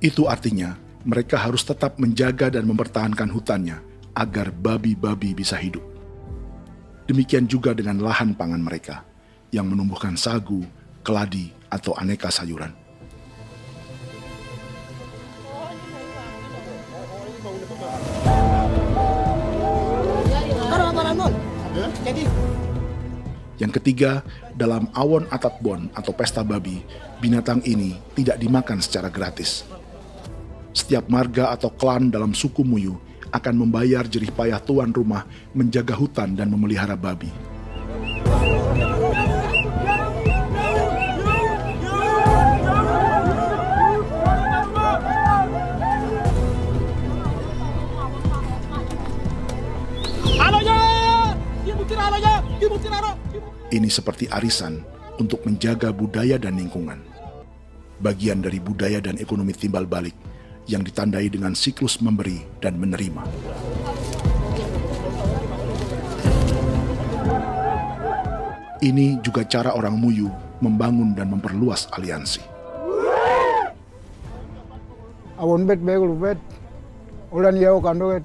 Itu artinya, mereka harus tetap menjaga dan mempertahankan hutannya, agar babi-babi bisa hidup. Demikian juga dengan lahan pangan mereka, yang menumbuhkan sagu, keladi, atau aneka sayuran. Yang ketiga, dalam Awon Atatbon atau pesta babi, binatang ini tidak dimakan secara gratis. Setiap marga atau klan dalam suku Muyu akan membayar jerih payah tuan rumah menjaga hutan dan memelihara babi. Ini seperti arisan untuk menjaga budaya dan lingkungan. Bagian dari budaya dan ekonomi timbal balik yang ditandai dengan siklus memberi dan menerima. Ini juga cara orang Muyu membangun dan memperluas aliansi.
Awon bet begul bet, ulan yau kandoet,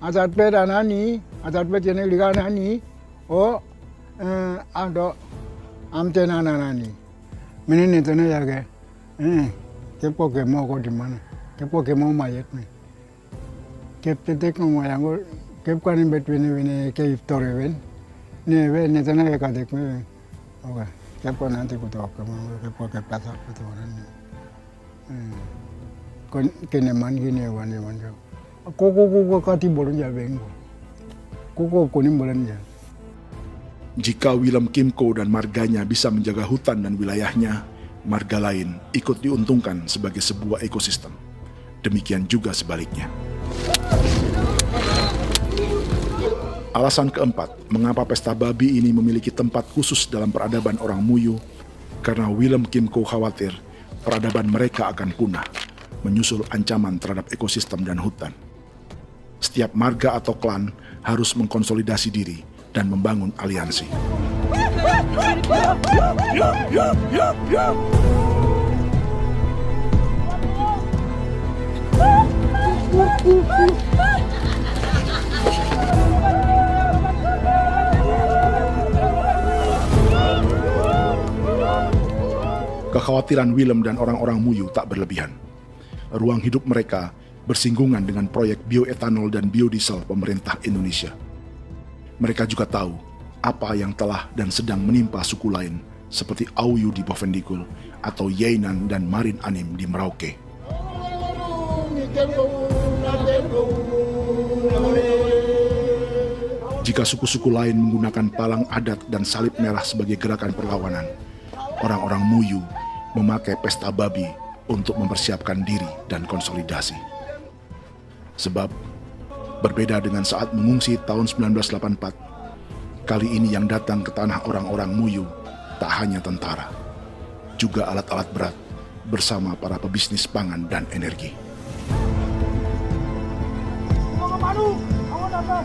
asat bet anani, asat bet jenek liganani, oh, ado amten anani, menini tene yage, kepo ke mau kau di mana? Kepo ke mau mayat nih. Kep tetek mau yang kep kan bet wini ke iftore wen, ne tene ya kadek nih, oke, kepo nanti kutu oke mau kepo ke pasar kutu orang nih. Kene man gini wane wanjo. Koko kati bolon ya bengo. Koko kuning bolon ya.
Jika Willem Kimco dan marganya bisa menjaga hutan dan wilayahnya, marga lain ikut diuntungkan sebagai sebuah ekosistem. Demikian juga sebaliknya. Alasan keempat, mengapa pesta babi ini memiliki tempat khusus dalam peradaban orang Muyu, karena Willem Kimco khawatir peradaban mereka akan punah, menyusul ancaman terhadap ekosistem dan hutan. Setiap marga atau klan harus mengkonsolidasi diri dan membangun aliansi. Kekhawatiran Willem dan orang-orang Muyu tak berlebihan. Ruang hidup mereka bersinggungan dengan proyek bioetanol dan biodiesel pemerintah Indonesia. Mereka juga tahu apa yang telah dan sedang menimpa suku lain seperti Auyu di Bovendigul atau Yainan dan Marin Anim di Merauke. Jika suku-suku lain menggunakan palang adat dan salib merah sebagai gerakan perlawanan, orang-orang Muyu memakai pesta babi untuk mempersiapkan diri dan konsolidasi. Sebab, berbeda dengan saat mengungsi tahun 1984, kali ini yang datang ke tanah orang-orang Muyu tak hanya tentara, juga alat-alat berat bersama para pebisnis pangan dan energi.
Mau ke Palu, mau datang.